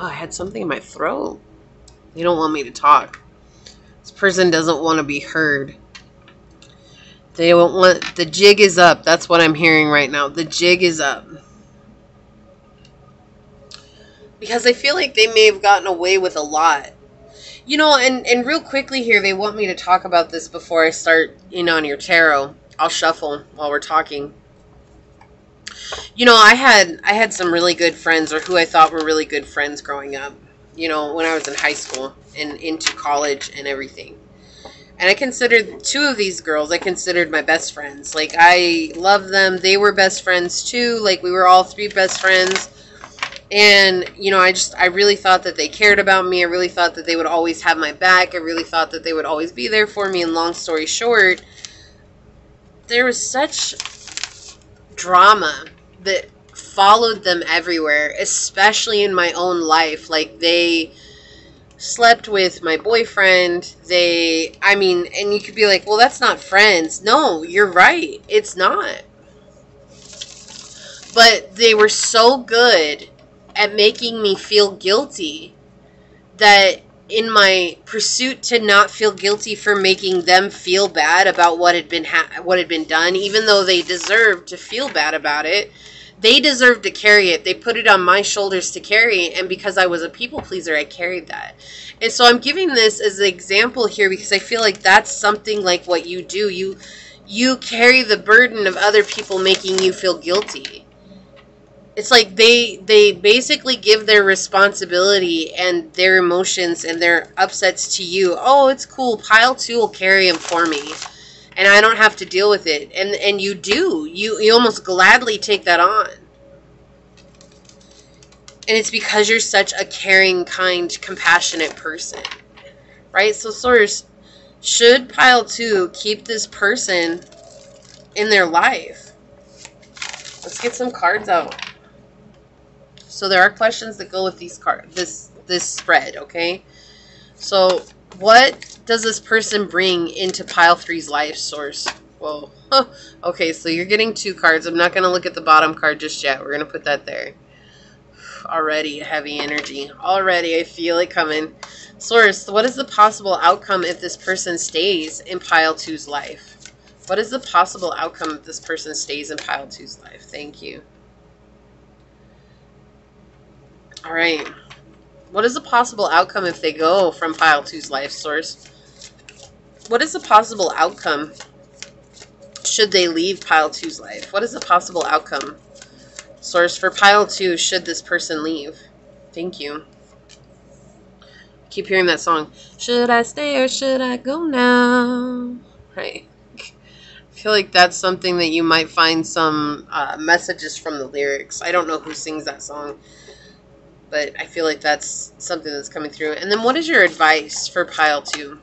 Oh, I had something in my throat. They don't want me to talk. This person doesn't want to be heard. They don't want... The jig is up. That's what I'm hearing right now. The jig is up. Because I feel like they may have gotten away with a lot. You know, and real quickly here, they want me to talk about this before I start in on your tarot. I'll shuffle while we're talking. You know, I had some really good friends, or who I thought were really good friends growing up. You know, when I was in high school and into college and everything. And I considered two of these girls, I considered my best friends. Like, I loved them. They were best friends too. Like, we were all three best friends. And, you know, I really thought that they cared about me. I really thought that they would always have my back. I really thought that they would always be there for me. And long story short, there was such drama that followed them everywhere, especially in my own life. Like, they slept with my boyfriend. I mean, and you could be like, well, that's not friends. No, you're right. It's not. But they were so good at making me feel guilty that in my pursuit to not feel guilty for making them feel bad about what had been done, even though they deserved to feel bad about it, they deserved to carry it. They put it on my shoulders to carry, and because I was a people pleaser, I carried that. And so I'm giving this as an example here because I feel like that's something like what you do. You carry the burden of other people making you feel guilty. It's like they basically give their responsibility and their emotions and their upsets to you. Oh, it's cool. Pile 2 will carry them for me. And I don't have to deal with it. And you do. You almost gladly take that on. And it's because you're such a caring, kind, compassionate person. Right? So, Source, should Pile 2 keep this person in their life? Let's get some cards out. So there are questions that go with these cards, this spread, okay? So what does this person bring into Pile 3's life, Source? Whoa. Huh. Okay, so you're getting 2 cards. I'm not going to look at the bottom card just yet. We're going to put that there. Already heavy energy. Already I feel it coming. Source, what is the possible outcome if this person stays in Pile 2's life? What is the possible outcome if this person stays in Pile 2's life? Thank you. All right. What is the possible outcome if they go from Pile 2's life, Source? What is the possible outcome should they leave Pile 2's life? What is the possible outcome, Source, for Pile 2 should this person leave? Thank you. I keep hearing that song. Should I stay or should I go now? Right. I I feel like that's something that you might find some messages from the lyrics. I don't know who sings that song, but I feel like that's something that's coming through. And then what is your advice for pile 2?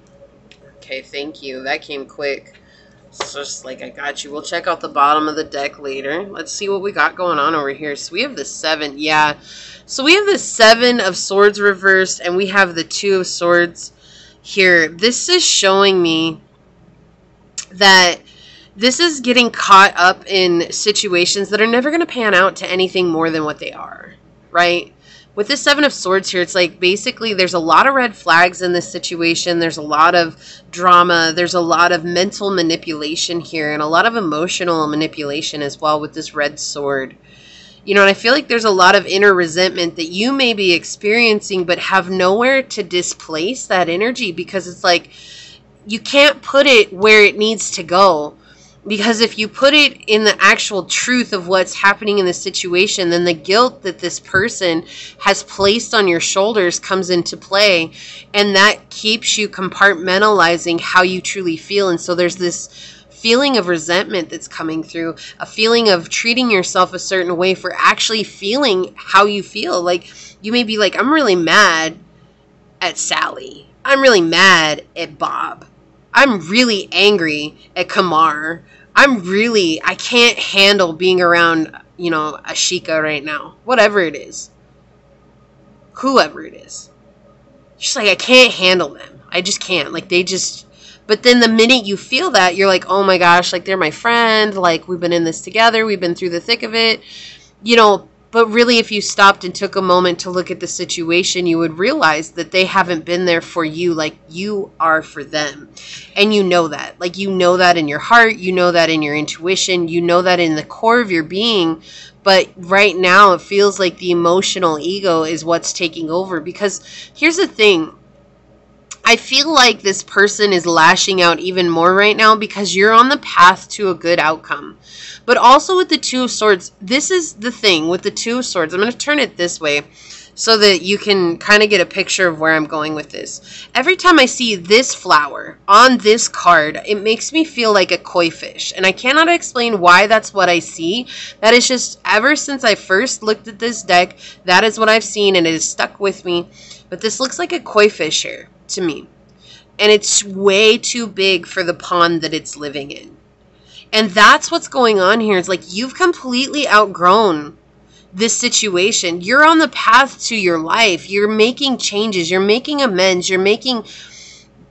Okay, thank you. That came quick. It's just like, I got you. We'll check out the bottom of the deck later. Let's see what we got going on over here. So we have the 7. Yeah. So we have the 7 of Swords reversed, and we have the 2 of Swords here. This is showing me that this is getting caught up in situations that are never going to pan out to anything more than what they are, right? With the 7 of Swords here, it's like basically there's a lot of red flags in this situation. There's a lot of drama. There's a lot of mental manipulation here and a lot of emotional manipulation as well with this red sword. You know, and I feel like there's a lot of inner resentment that you may be experiencing but have nowhere to displace that energy, because it's like you can't put it where it needs to go. Because if you put it in the actual truth of what's happening in the situation, then the guilt that this person has placed on your shoulders comes into play. And that keeps you compartmentalizing how you truly feel. And so there's this feeling of resentment that's coming through. A feeling of treating yourself a certain way for actually feeling how you feel. Like, you may be like, I'm really mad at Sally. I'm really mad at Bob. I'm really angry at Kamar. I can't handle being around, you know, Ashika right now. Whatever it is. Whoever it is. Just like, I can't handle them. I just can't. Like, but then the minute you feel that, you're like, oh my gosh, like, they're my friend. Like, we've been in this together. We've been through the thick of it. You know, but really, if you stopped and took a moment to look at the situation, you would realize that they haven't been there for you like you are for them. And you know that. Like, you know that in your heart. You know that in your intuition. You know that in the core of your being. But right now, it feels like the emotional ego is what's taking over. Because here's the thing. I feel like this person is lashing out even more right now because you're on the path to a good outcome. But also with the 2 of Swords, this is the thing with the 2 of Swords. I'm going to turn it this way so that you can kind of get a picture of where I'm going with this. Every time I see this flower on this card, it makes me feel like a koi fish. And I cannot explain why that's what I see. That is just ever since I first looked at this deck, that is what I've seen and it has stuck with me. But this looks like a koi fish here to me. And it's way too big for the pond that it's living in. And that's what's going on here. It's like you've completely outgrown this situation. You're on the path to your life. You're making changes. You're making amends. You're making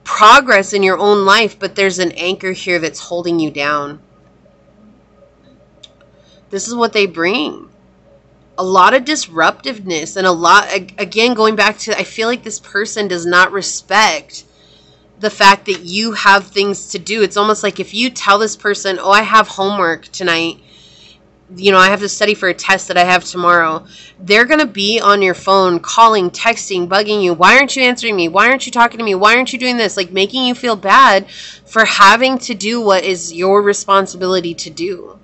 progress in your own life. But there's an anchor here that's holding you down. This is what they bring. A lot of disruptiveness and a lot, again, going back to, I feel like this person does not respect the fact that you have things to do. It's almost like if you tell this person, oh, I have homework tonight, you know, I have to study for a test that I have tomorrow, they're going to be on your phone, calling, texting, bugging you. Why aren't you answering me? Why aren't you talking to me? Why aren't you doing this? Like, making you feel bad for having to do what is your responsibility to do.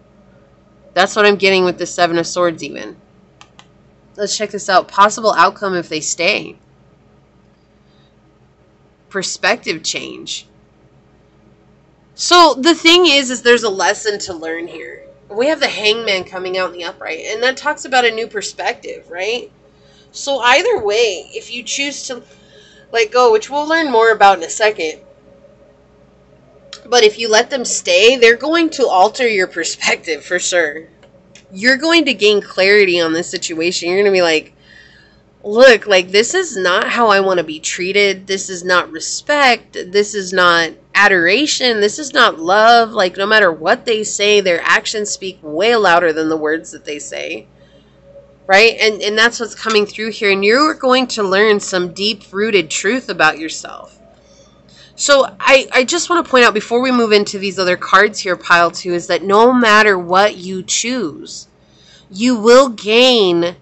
That's what I'm getting with the 7 of Swords even. Let's check this out. Possible outcome if they stay. Perspective change. So the thing is there's a lesson to learn here. We have the Hangman coming out in the upright, and that talks about a new perspective, right? So either way, if you choose to let go, which we'll learn more about in a second, but if you let them stay, they're going to alter your perspective for sure. You're going to gain clarity on this situation. You're going to be like, look, like, this is not how I want to be treated. This is not respect. This is not adoration. This is not love. Like, no matter what they say, their actions speak way louder than the words that they say. Right? And that's what's coming through here. And you're going to learn some deep-rooted truth about yourself. So I just want to point out before we move into these other cards here, pile 2, is that no matter what you choose, you will gain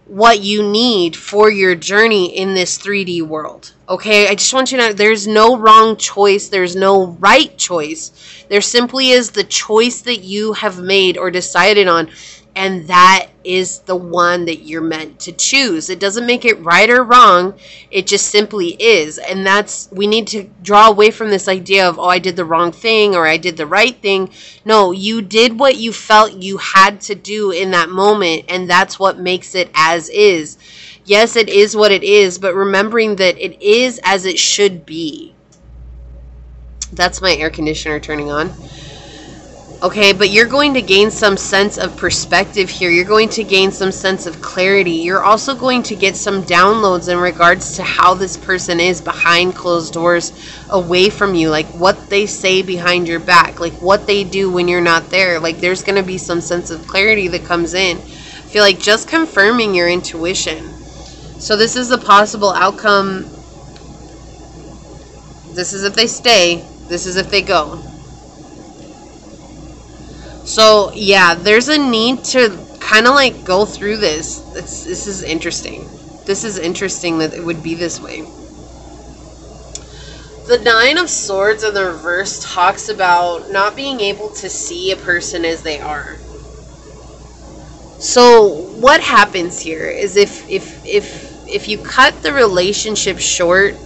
what you need for your journey in this 3D world. Okay, I just want you to know there's no wrong choice. There's no right choice. There simply is the choice that you have made or decided on. And that is the one that you're meant to choose. It doesn't make it right or wrong. It just simply is. And we need to draw away from this idea of, oh, I did the wrong thing or I did the right thing. No, you did what you felt you had to do in that moment, and that's what makes it as is. Yes, it is what it is, but remembering that it is as it should be. That's my air conditioner turning on. Okay, but you're going to gain some sense of perspective here. You're going to gain some sense of clarity. You're also going to get some downloads in regards to how this person is behind closed doors, away from you, like what they say behind your back, like what they do when you're not there. Like there's going to be some sense of clarity that comes in. I feel like just confirming your intuition. So this is a possible outcome. This is if they stay. This is if they go. So, yeah, there's a need to kind of like go through this. This is interesting. This is interesting that it would be this way. The Nine of Swords in the reverse talks about not being able to see a person as they are. So, what happens here is if you cut the relationship short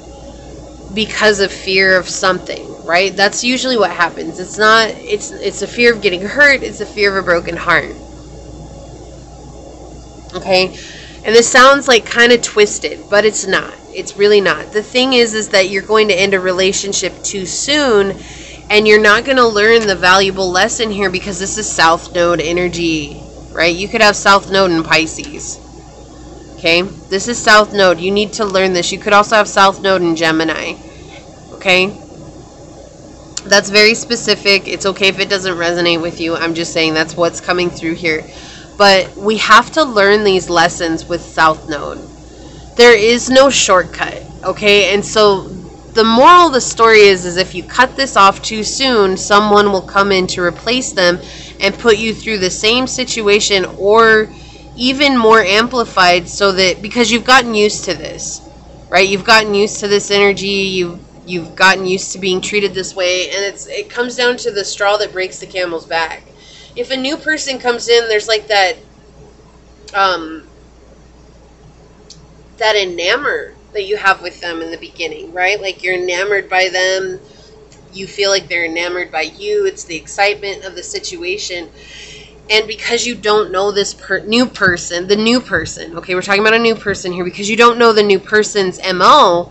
because of fear of something, right? That's usually what happens. It's a fear of getting hurt. It's a fear of a broken heart. Okay? And this sounds like kind of twisted, but it's not. It's really not. The thing is that you're going to end a relationship too soon, and you're not going to learn the valuable lesson here because this is South Node energy, right? You could have South Node in Pisces. Okay? This is South Node. You need to learn this. You could also have South Node in Gemini. Okay? That's very specific. It's okay if it doesn't resonate with you. I'm just saying that's what's coming through here. But we have to learn these lessons with South Node. There is no shortcut. Okay? And so the moral of the story is if you cut this off too soon, someone will come in to replace them and put you through the same situation or even more amplified, so that because you've gotten used to this, right? You've gotten used to this energy. You've gotten used to being treated this way, and it comes down to the straw that breaks the camel's back. If a new person comes in, there's like that enamor that you have with them in the beginning, right? Like you're enamored by them. You feel like they're enamored by you. It's the excitement of the situation. And because you don't know this new person, okay, we're talking about a new person here, because you don't know the new person's MO,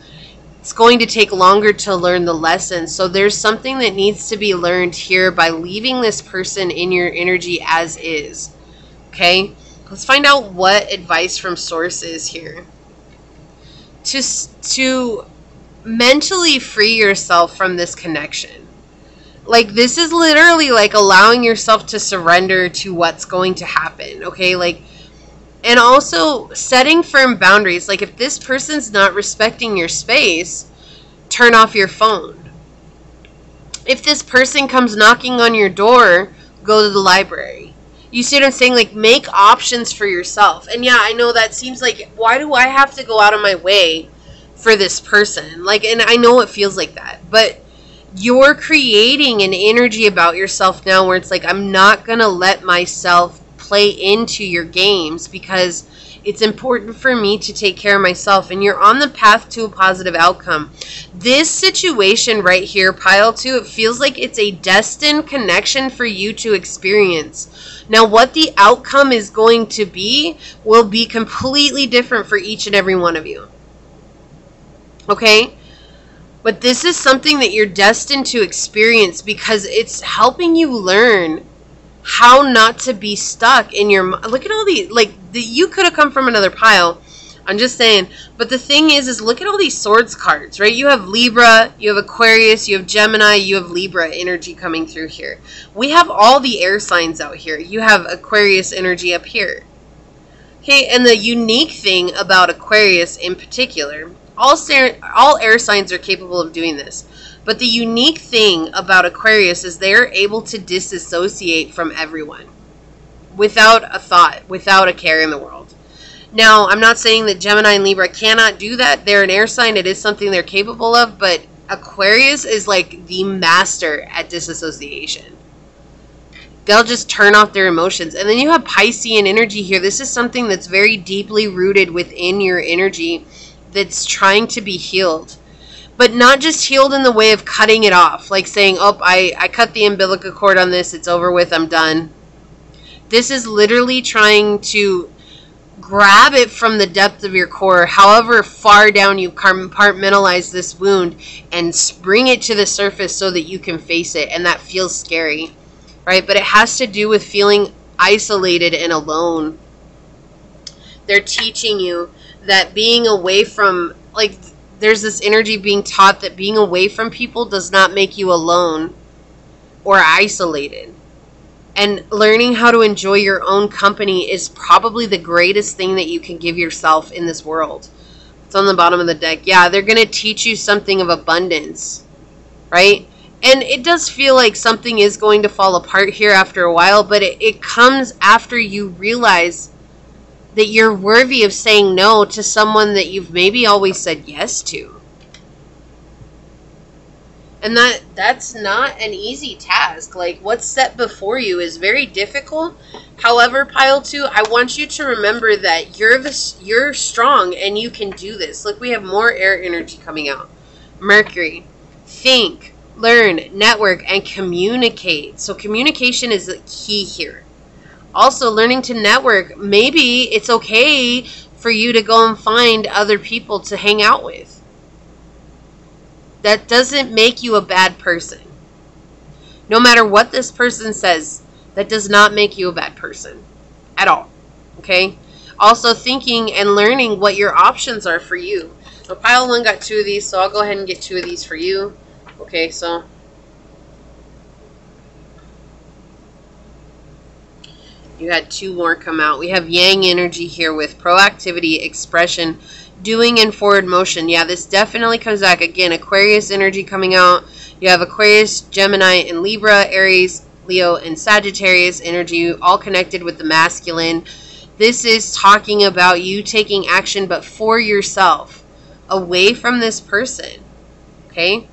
it's going to take longer to learn the lesson. So there's something that needs to be learned here by leaving this person in your energy as is. Okay? Let's find out what advice from source is here. To mentally free yourself from this connection. Like, this is literally like allowing yourself to surrender to what's going to happen, okay? Like, and also setting firm boundaries. Like, if this person's not respecting your space, turn off your phone. If this person comes knocking on your door, go to the library. You see what I'm saying? Like, make options for yourself. And yeah, I know that seems like, why do I have to go out of my way for this person? Like, and I know it feels like that, but you're creating an energy about yourself now where it's like, I'm not going to let myself play into your games because it's important for me to take care of myself. And you're on the path to a positive outcome. This situation right here, pile 2, it feels like it's a destined connection for you to experience. Now, what the outcome is going to be will be completely different for each and every one of you. Okay? But this is something that you're destined to experience because it's helping you learn how not to be stuck in your... Look at all these... Like, you could have come from another pile. I'm just saying. But the thing is look at all these swords cards, right? You have Libra, you have Aquarius, you have Gemini, you have Libra energy coming through here. We have all the air signs out here. You have Aquarius energy up here. Okay, and the unique thing about Aquarius in particular... All air signs are capable of doing this. But the unique thing about Aquarius is they're able to disassociate from everyone. Without a thought, without a care in the world. Now, I'm not saying that Gemini and Libra cannot do that. They're an air sign. It is something they're capable of. But Aquarius is like the master at disassociation. they'll just turn off their emotions. And then you have Piscean energy here. This is something that's very deeply rooted within your energy that's trying to be healed. But not just healed in the way of cutting it off, like saying, oh, I cut the umbilical cord on this, it's over with, I'm done. This is literally trying to grab it from the depth of your core, however far down you compartmentalize this wound, and bring it to the surface so that you can face it. And that feels scary, right? But it has to do with feeling isolated and alone. They're teaching you that being away from, like, there's this energy being taught that being away from people does not make you alone or isolated. And learning how to enjoy your own company is probably the greatest thing that you can give yourself in this world. It's on the bottom of the deck. Yeah, they're going to teach you something of abundance, right? And it does feel like something is going to fall apart here after a while, but it comes after you realize that you're worthy of saying no to someone that you've maybe always said yes to. And that's not an easy task. Like, what's set before you is very difficult. However, Pile 2, I want you to remember that you're strong and you can do this. Look, we have more air energy coming out. Mercury. Think, learn, network, and communicate. So communication is the key here. Also, learning to network. Maybe it's okay for you to go and find other people to hang out with. That doesn't make you a bad person. No matter what this person says, that does not make you a bad person at all. Okay? Also, thinking and learning what your options are for you. So Pile 1 got 2 of these, so I'll go ahead and get 2 of these for you. Okay, so you had 2 more come out. We have Yang energy here with proactivity, expression, doing, and forward motion. Yeah, this definitely comes back. Again, Aquarius energy coming out. You have Aquarius, Gemini, and Libra, Aries, Leo, and Sagittarius energy, all connected with the masculine. This is talking about you taking action, but for yourself, away from this person. Okay?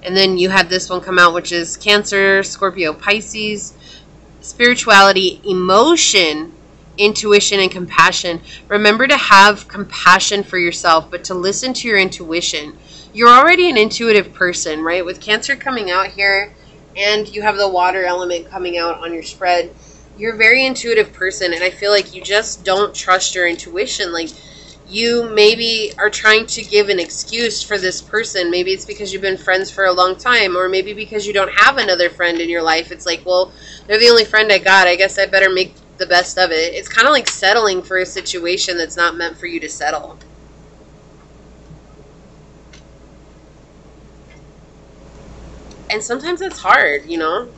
And then you had this one come out, which is Cancer, Scorpio, Pisces, spirituality, emotion, intuition, and compassion. Remember to have compassion for yourself, but to listen to your intuition. You're already an intuitive person, right? With Cancer coming out here, and you have the water element coming out on your spread, you're a very intuitive person, and I feel like you just don't trust your intuition. Like, you maybe are trying to give an excuse for this person. Maybe it's because you've been friends for a long time, or maybe because you don't have another friend in your life. It's like, well, they're the only friend I got. I guess I better make the best of it. It's kind of like settling for a situation that's not meant for you to settle. And sometimes it's hard, you know?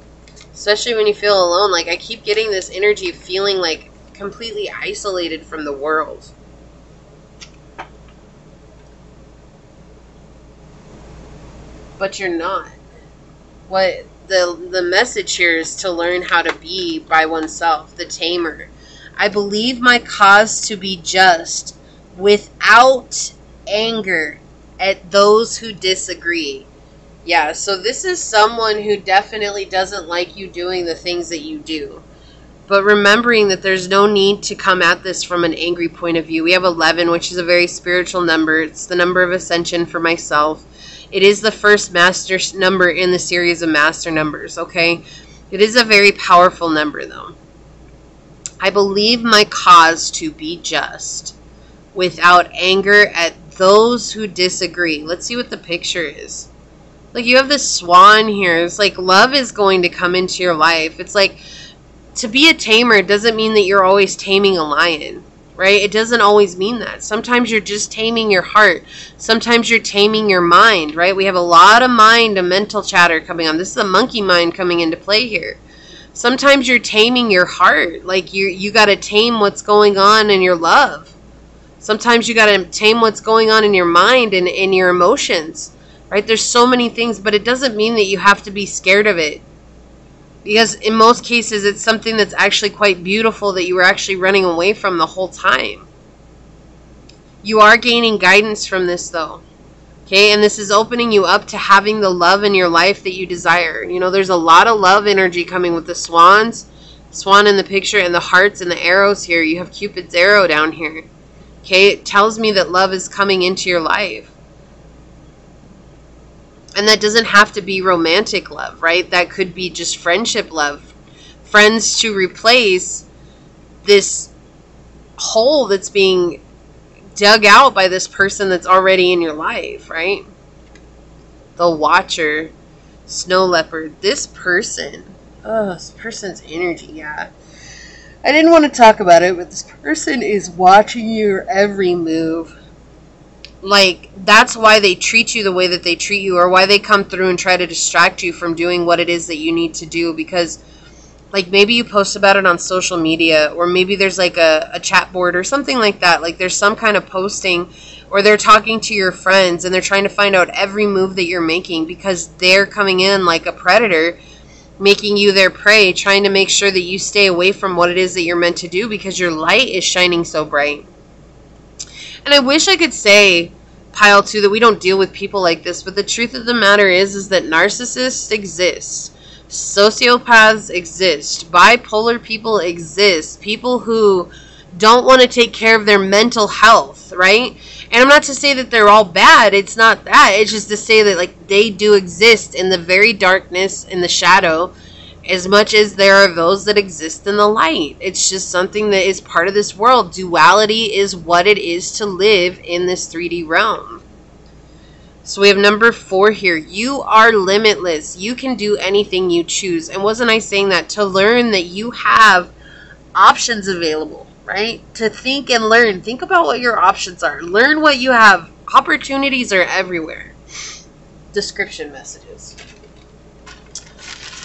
Especially when you feel alone. Like, I keep getting this energy of feeling like completely isolated from the world. But you're not. What the message here is to learn how to be by oneself, the tamer. I believe my cause to be just, without anger at those who disagree. Yeah, so this is someone who definitely doesn't like you doing the things that you do. But remembering that there's no need to come at this from an angry point of view. We have 11, which is a very spiritual number. It's the number of ascension for myself. It is the first master number in the series of master numbers, okay? It is a very powerful number, though. I believe my cause to be just, without anger at those who disagree. Let's see what the picture is. Like, you have this swan here. It's like love is going to come into your life. It's like, to be a tamer doesn't mean that you're always taming a lion, right? It doesn't always mean that. Sometimes you're just taming your heart. Sometimes you're taming your mind, right? We have a lot of mind and mental chatter coming on. This is the monkey mind coming into play here. Sometimes you're taming your heart. Like, you got to tame what's going on in your love. Sometimes you got to tame what's going on in your mind and in your emotions, right? There's so many things, but it doesn't mean that you have to be scared of it. Because in most cases, it's something that's actually quite beautiful that you were actually running away from the whole time. You are gaining guidance from this, though. Okay, and this is opening you up to having the love in your life that you desire. You know, there's a lot of love energy coming with the swans. Swan in the picture and the hearts and the arrows here. You have Cupid's arrow down here. Okay, it tells me that love is coming into your life. And that doesn't have to be romantic love, right? That could be just friendship love. Friends to replace this hole that's being dug out by this person that's already in your life, right? The Watcher, Snow Leopard. This person's energy, yeah. I didn't want to talk about it, but this person is watching your every move. Like, that's why they treat you the way that they treat you, or why they come through and try to distract you from doing what it is that you need to do, because like maybe you post about it on social media, or maybe there's like a chat board or something like that. Like there's some kind of posting, or they're talking to your friends and they're trying to find out every move that you're making, because they're coming in like a predator, making you their prey, trying to make sure that you stay away from what it is that you're meant to do, because your light is shining so bright. And I wish I could say, Pile 2, that we don't deal with people like this, but the truth of the matter is that narcissists exist. Sociopaths exist. Bipolar people exist. People who don't want to take care of their mental health, right? And I'm not to say that they're all bad. It's not that. It's just to say that like they do exist in the very darkness, in the shadow, as much as there are those that exist in the light. It's just something that is part of this world. Duality is what it is to live in this 3D realm. So we have number 4 here. You are limitless. You can do anything you choose. And wasn't I saying that? To learn that you have options available, right? To think and learn. Think about what your options are. Learn what you have. Opportunities are everywhere. Description messages.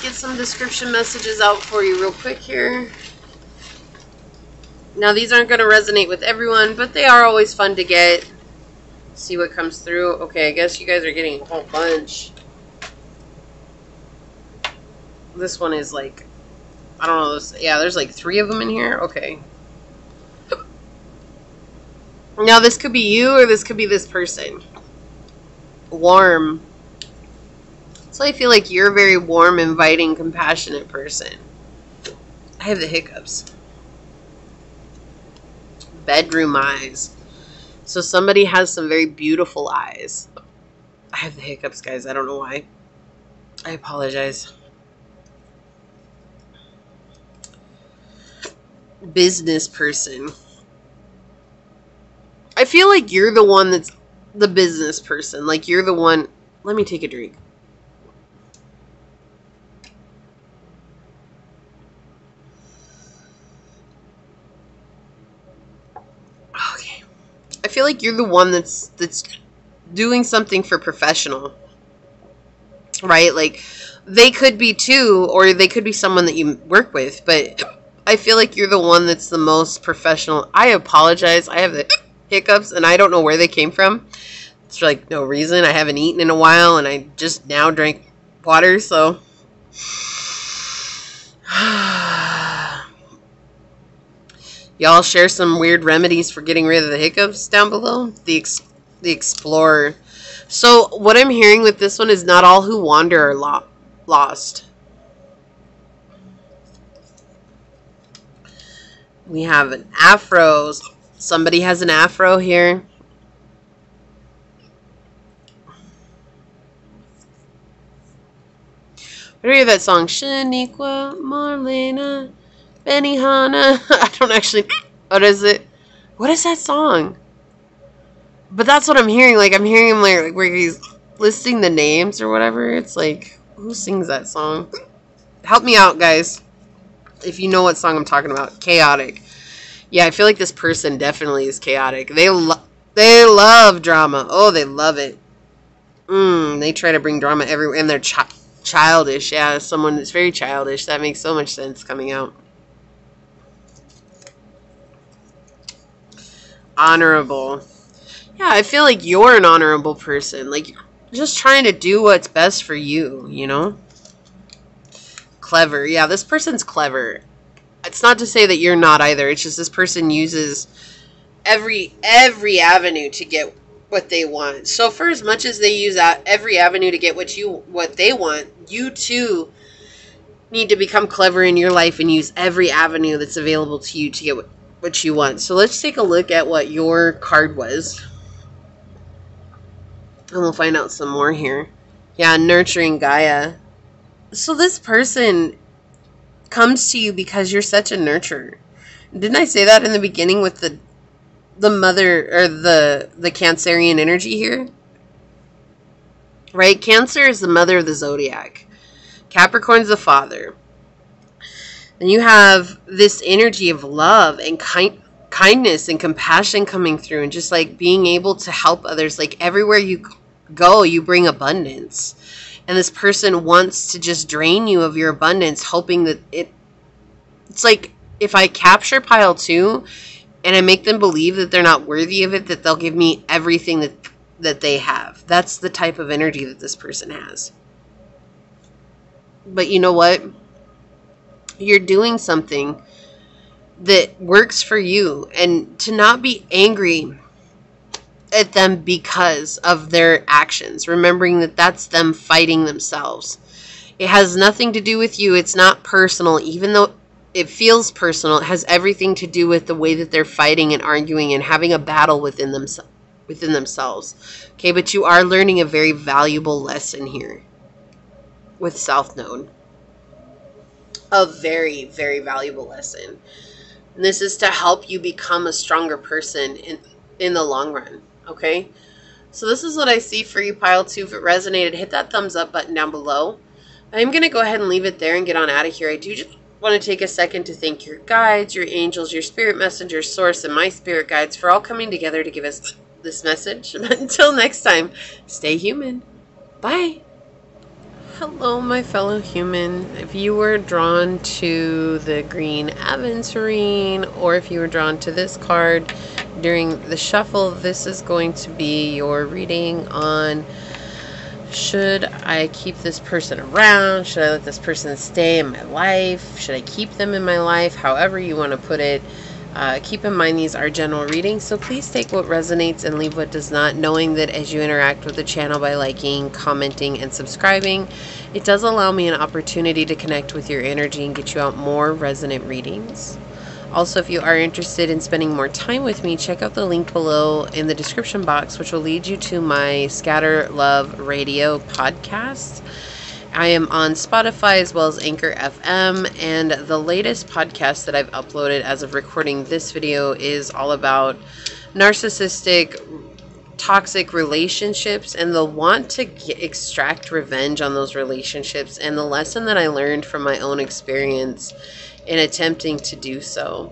Get some description messages out for you real quick here. Now these aren't going to resonate with everyone, but they are always fun to get. See what comes through. Okay, I guess you guys are getting a whole bunch. This one is like, I don't know. Yeah, there's like 3 of them in here. Okay. Now this could be you, or this could be this person. Warm. So I feel like you're a very warm, inviting, compassionate person. I have the hiccups. Bedroom eyes. So somebody has some very beautiful eyes. I have the hiccups, guys. I don't know why. I apologize. Business person. I feel like you're the one that's the business person. Like you're the one. Let me take a drink. Okay. I feel like you're the one that's doing something for professional. Right? Like they could be too, or they could be someone that you work with, but I feel like you're the one that's the most professional. I apologize. I have the hiccups and I don't know where they came from. It's for like no reason. I haven't eaten in a while and I just now drank water, so y'all share some weird remedies for getting rid of the hiccups down below. The Explorer. So what I'm hearing with this one is not all who wander are lost. We have an afro. Somebody has an afro here. I hear that song, Shaniqua, Marlena, Benihana. I don't actually, what is it? What is that song? But that's what I'm hearing. Like, I'm hearing him like where he's listing the names or whatever. It's like, who sings that song? Help me out, guys. If you know what song I'm talking about. Chaotic. Yeah, I feel like this person definitely is chaotic. They love drama. Oh, they love it. They try to bring drama everywhere. And they're childish. Yeah, someone that's very childish. That makes so much sense coming out. Honorable. Yeah, I feel like you're an honorable person. Like, just trying to do what's best for you, you know? Clever. Yeah, this person's clever. It's not to say that you're not either. It's just this person uses every avenue to get what they want. So for as much as they use every avenue to get what they want, you too need to become clever in your life and use every avenue that's available to you to get what you want. So let's take a look at what your card was. And we'll find out some more here. Yeah, nurturing Gaia. So this person comes to you because you're such a nurturer. Didn't I say that in the beginning with the mother or the Cancerian energy here? Right? Cancer is the mother of the zodiac. Capricorn's the father. And you have this energy of love and kindness and compassion coming through, and just like being able to help others. Like everywhere you go, you bring abundance. And this person wants to just drain you of your abundance, hoping that it's like if I capture pile 2 and I make them believe that they're not worthy of it, that they'll give me everything that they have. That's the type of energy that this person has. But you know what? You're doing something that works for you, and to not be angry at them because of their actions, remembering that that's them fighting themselves. It has nothing to do with you. It's not personal, even though it feels personal. It has everything to do with the way that they're fighting and arguing and having a battle within themselves. Okay, but you are learning a very valuable lesson here with South Node. A very, very valuable lesson. And this is to help you become a stronger person in the long run. Okay? So this is what I see for you, pile 2. If it resonated, hit that thumbs up button down below. I'm going to go ahead and leave it there and get on out of here. I do just want to take a second to thank your guides, your angels, your spirit messengers, source, and my spirit guides for all coming together to give us this message. Until next time, stay human. Bye. Hello, my fellow human. If you were drawn to the green aventurine, or if you were drawn to this card during the shuffle, this is going to be your reading on: should I keep this person around? Should I let this person stay in my life? Should I keep them in my life? However you want to put it. Keep in mind these are general readings, so please take what resonates and leave what does not, knowing that as you interact with the channel by liking, commenting, and subscribing, it does allow me an opportunity to connect with your energy and get you out more resonant readings. Also, if you are interested in spending more time with me, check out the link below in the description box, which will lead you to my Scatter Love Radio podcast. I am on Spotify as well as Anchor FM, and the latest podcast that I've uploaded as of recording this video is all about narcissistic, toxic relationships and the want to extract revenge on those relationships, and the lesson that I learned from my own experience in attempting to do so.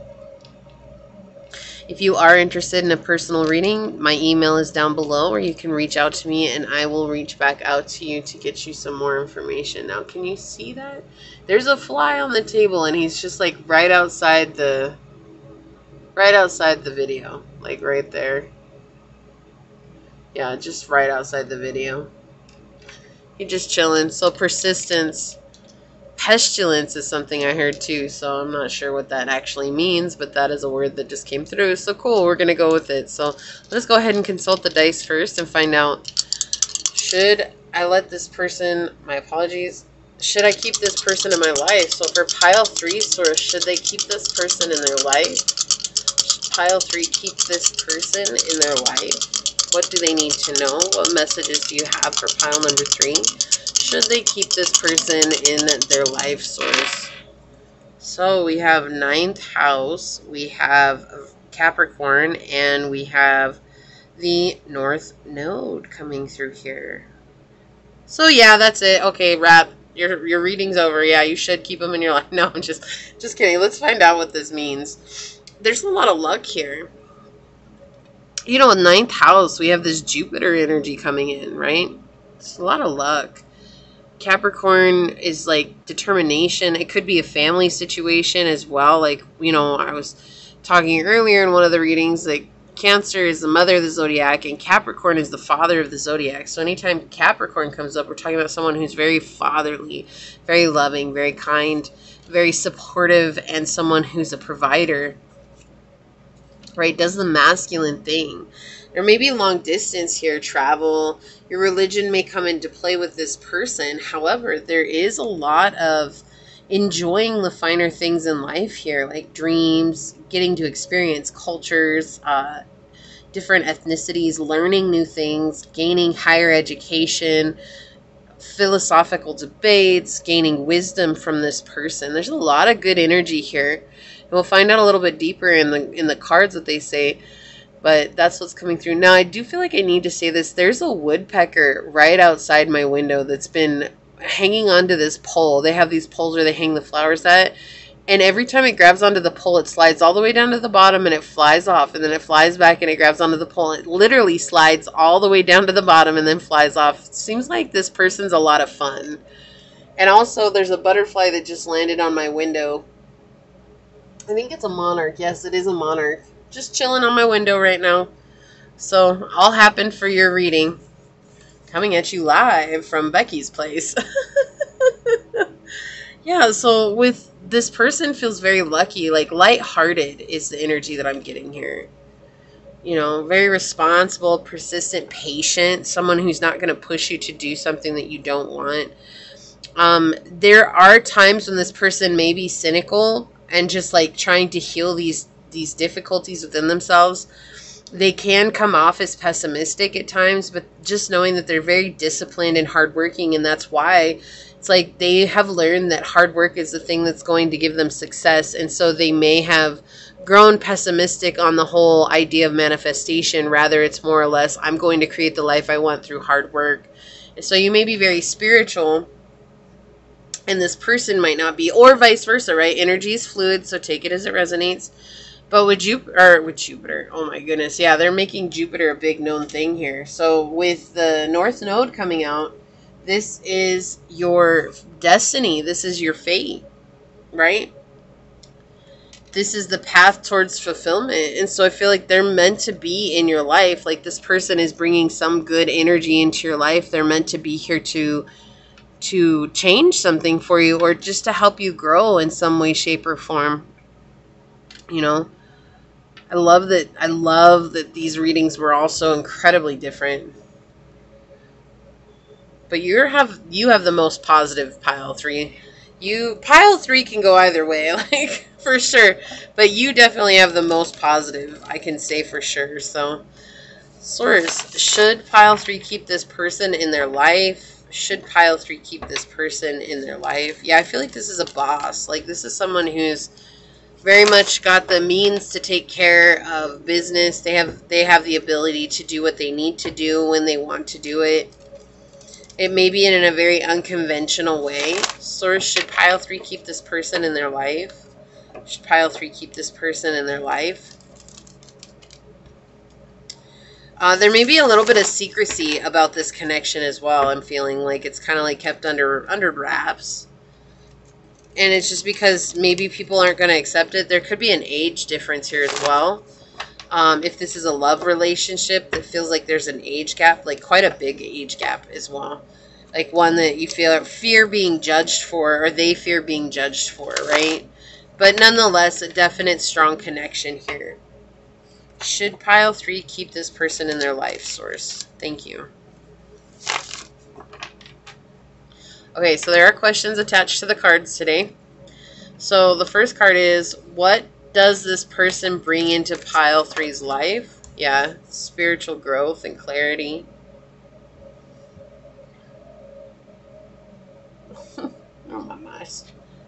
If you are interested in a personal reading, my email is down below, or you can reach out to me and I will reach back out to you to get you some more information. Now, can you see that? There's a fly on the table and he's just like right outside the video, like right there. Yeah, just right outside the video. He's just chilling. So persistence. Pestilence is something I heard too, so I'm not sure what that actually means, but that is a word that just came through. So cool, we're going to go with it. So let's go ahead and consult the dice first and find out, should I let this person, my apologies, should I keep this person in my life? So for pile 3 source, should they keep this person in their life? Should pile 3 keep this person in their life? What do they need to know? What messages do you have for pile number 3? Should they keep this person in their life, source? So we have 9th house, we have Capricorn, and we have the North Node coming through here. So yeah, that's it. Okay, wrap. Your reading's over. Yeah, you should keep them in your life. No, I'm just kidding. Let's find out what this means. There's a lot of luck here. You know, in 9th house, we have this Jupiter energy coming in, right? It's a lot of luck. Capricorn is like determination. It could be a family situation as well. Like, you know, I was talking earlier in one of the readings, like Cancer is the mother of the zodiac and Capricorn is the father of the zodiac. So anytime Capricorn comes up, we're talking about someone who's very fatherly, very loving, very kind, very supportive, and someone who's a provider. right? Does the masculine thing. There may be long distance here, travel. Your religion may come into play with this person. However, there is a lot of enjoying the finer things in life here, like dreams, getting to experience cultures, different ethnicities, learning new things, gaining higher education, philosophical debates, gaining wisdom from this person. There's a lot of good energy here. And we'll find out a little bit deeper in the cards that they say, but that's what's coming through. Now, I do feel like I need to say this. There's a woodpecker right outside my window that's been hanging onto this pole. They have these poles where they hang the flowers at, and every time it grabs onto the pole, it slides all the way down to the bottom and it flies off. And then it flies back and it grabs onto the pole. It literally slides all the way down to the bottom and then flies off. It seems like this person's a lot of fun. And also, there's a butterfly that just landed on my window. I think it's a monarch. Yes, it is a monarch. Just chilling on my window right now. So, all happened for your reading. Coming at you live from Becky's place. Yeah, so with this person feels very lucky, like lighthearted is the energy that I'm getting here. You know, very responsible, persistent, patient, someone who's not going to push you to do something that you don't want. There are times when this person may be cynical and just like trying to heal these difficulties within themselves. They can come off as pessimistic at times, but just knowing that they're very disciplined and hardworking, and that's why it's like they have learned that hard work is the thing that's going to give them success. And so they may have grown pessimistic on the whole idea of manifestation. Rather, it's more or less, I'm going to create the life I want through hard work. And so you may be very spiritual, and this person might not be, or vice versa, right? Energy is fluid, so take it as it resonates. But with Jupiter, oh my goodness, yeah, they're making Jupiter a big known thing here. So with the North Node coming out, this is your destiny. This is your fate, right? This is the path towards fulfillment. And so I feel like they're meant to be in your life. Like this person is bringing some good energy into your life. They're meant to be here to change something for you, or just to help you grow in some way, shape, or form. You know, I love that these readings were also incredibly different. But you have the most positive pile 3. Pile 3 can go either way, like for sure. But you definitely have the most positive, I can say for sure. So, source, should pile 3 keep this person in their life? Should pile 3 keep this person in their life? Yeah, I feel like this is a boss. Like this is someone who's very much got the means to take care of business. They have the ability to do what they need to do when they want to do it. It may be in a very unconventional way. Source, should pile 3 keep this person in their life? Should pile 3 keep this person in their life? There may be a little bit of secrecy about this connection as well. I'm feeling like it's kind of like kept under wraps. And it's just because maybe people aren't going to accept it. There could be an age difference here as well. If this is a love relationship that feels like there's an age gap, like quite a big age gap as well. Like one that you fear being judged for, or they fear being judged for, right? But nonetheless, a definite strong connection here. Should pile 3 keep this person in their life, source? Thank you. Okay, so there are questions attached to the cards today. So the first card is, what does this person bring into pile 3's life? Yeah, spiritual growth and clarity. Oh my gosh.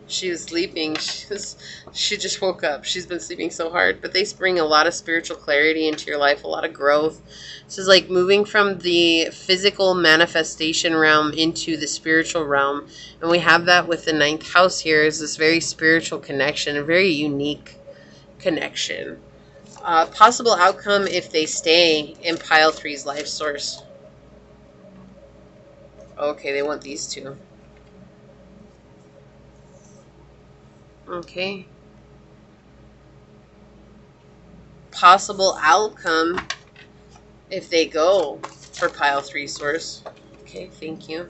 She was sleeping. She just woke up. She's been sleeping so hard. But they bring a lot of spiritual clarity into your life, a lot of growth. This is like moving from the physical manifestation realm into the spiritual realm. And we have that with the 9th house here, is this very spiritual connection, a very unique connection. Possible outcome if they stay in pile 3's life, source. Okay, they want these two. Okay. Possible outcome if they go for pile 3, source. Okay, thank you.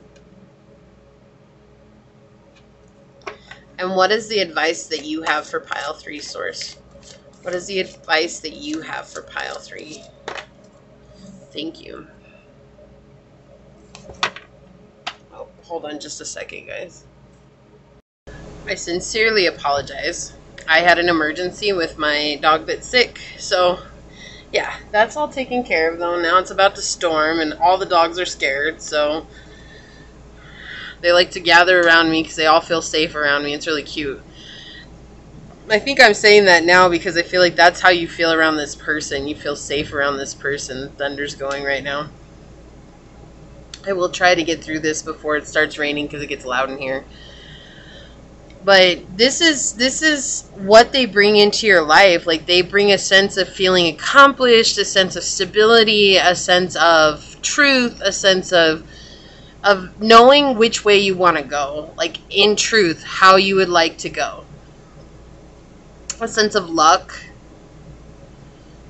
And what is the advice that you have for pile 3, source? What is the advice that you have for pile 3? Thank you. Oh, hold on just a second, guys. I sincerely apologize. I had an emergency with my dog that's sick, so yeah, that's all taken care of though. Now it's about to storm and all the dogs are scared, so they like to gather around me because they all feel safe around me. It's really cute. I think I'm saying that now because I feel like that's how you feel around this person. You feel safe around this person. Thunder's going right now. I will try to get through this before it starts raining because it gets loud in here. But this is what they bring into your life. Like, they bring a sense of feeling accomplished, a sense of stability, a sense of truth, a sense of knowing which way you want to go. Like, in truth, how you would like to go. A sense of luck,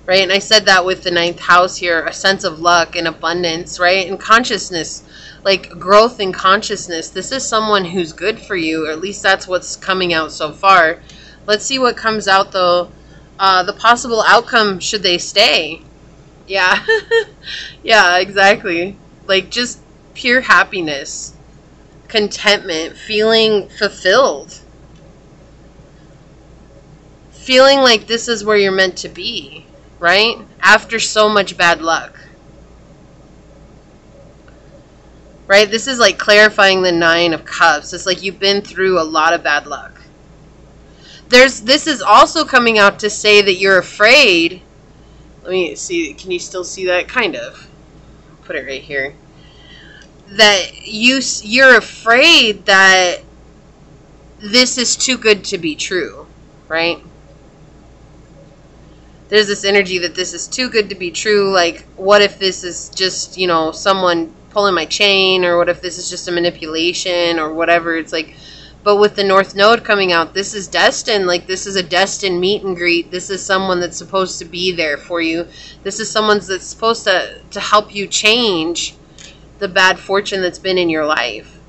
right? And I said that with the 9th house here, a sense of luck and abundance, right? And consciousness, like growth in consciousness. This is someone who's good for you, or at least that's what's coming out so far. Let's see what comes out though. The possible outcome should they stay. Yeah. Yeah, exactly. Like just pure happiness, contentment, feeling fulfilled. Feeling like this is where you're meant to be, right? After so much bad luck. Right? This is like clarifying the 9 of Cups. It's like you've been through a lot of bad luck. This is also coming out to say that you're afraid. Let me see. Can you still see that? Kind of. Put it right here. That you're afraid that this is too good to be true, right? There's this energy that this is too good to be true. Like, what if this is just, you know, someone pulling my chain, or what if this is just a manipulation or whatever. It's like, but with the North Node coming out, this is destined. Like, this is a destined meet and greet. This is someone that's supposed to be there for you. This is someone that's supposed to help you change the bad fortune that's been in your life.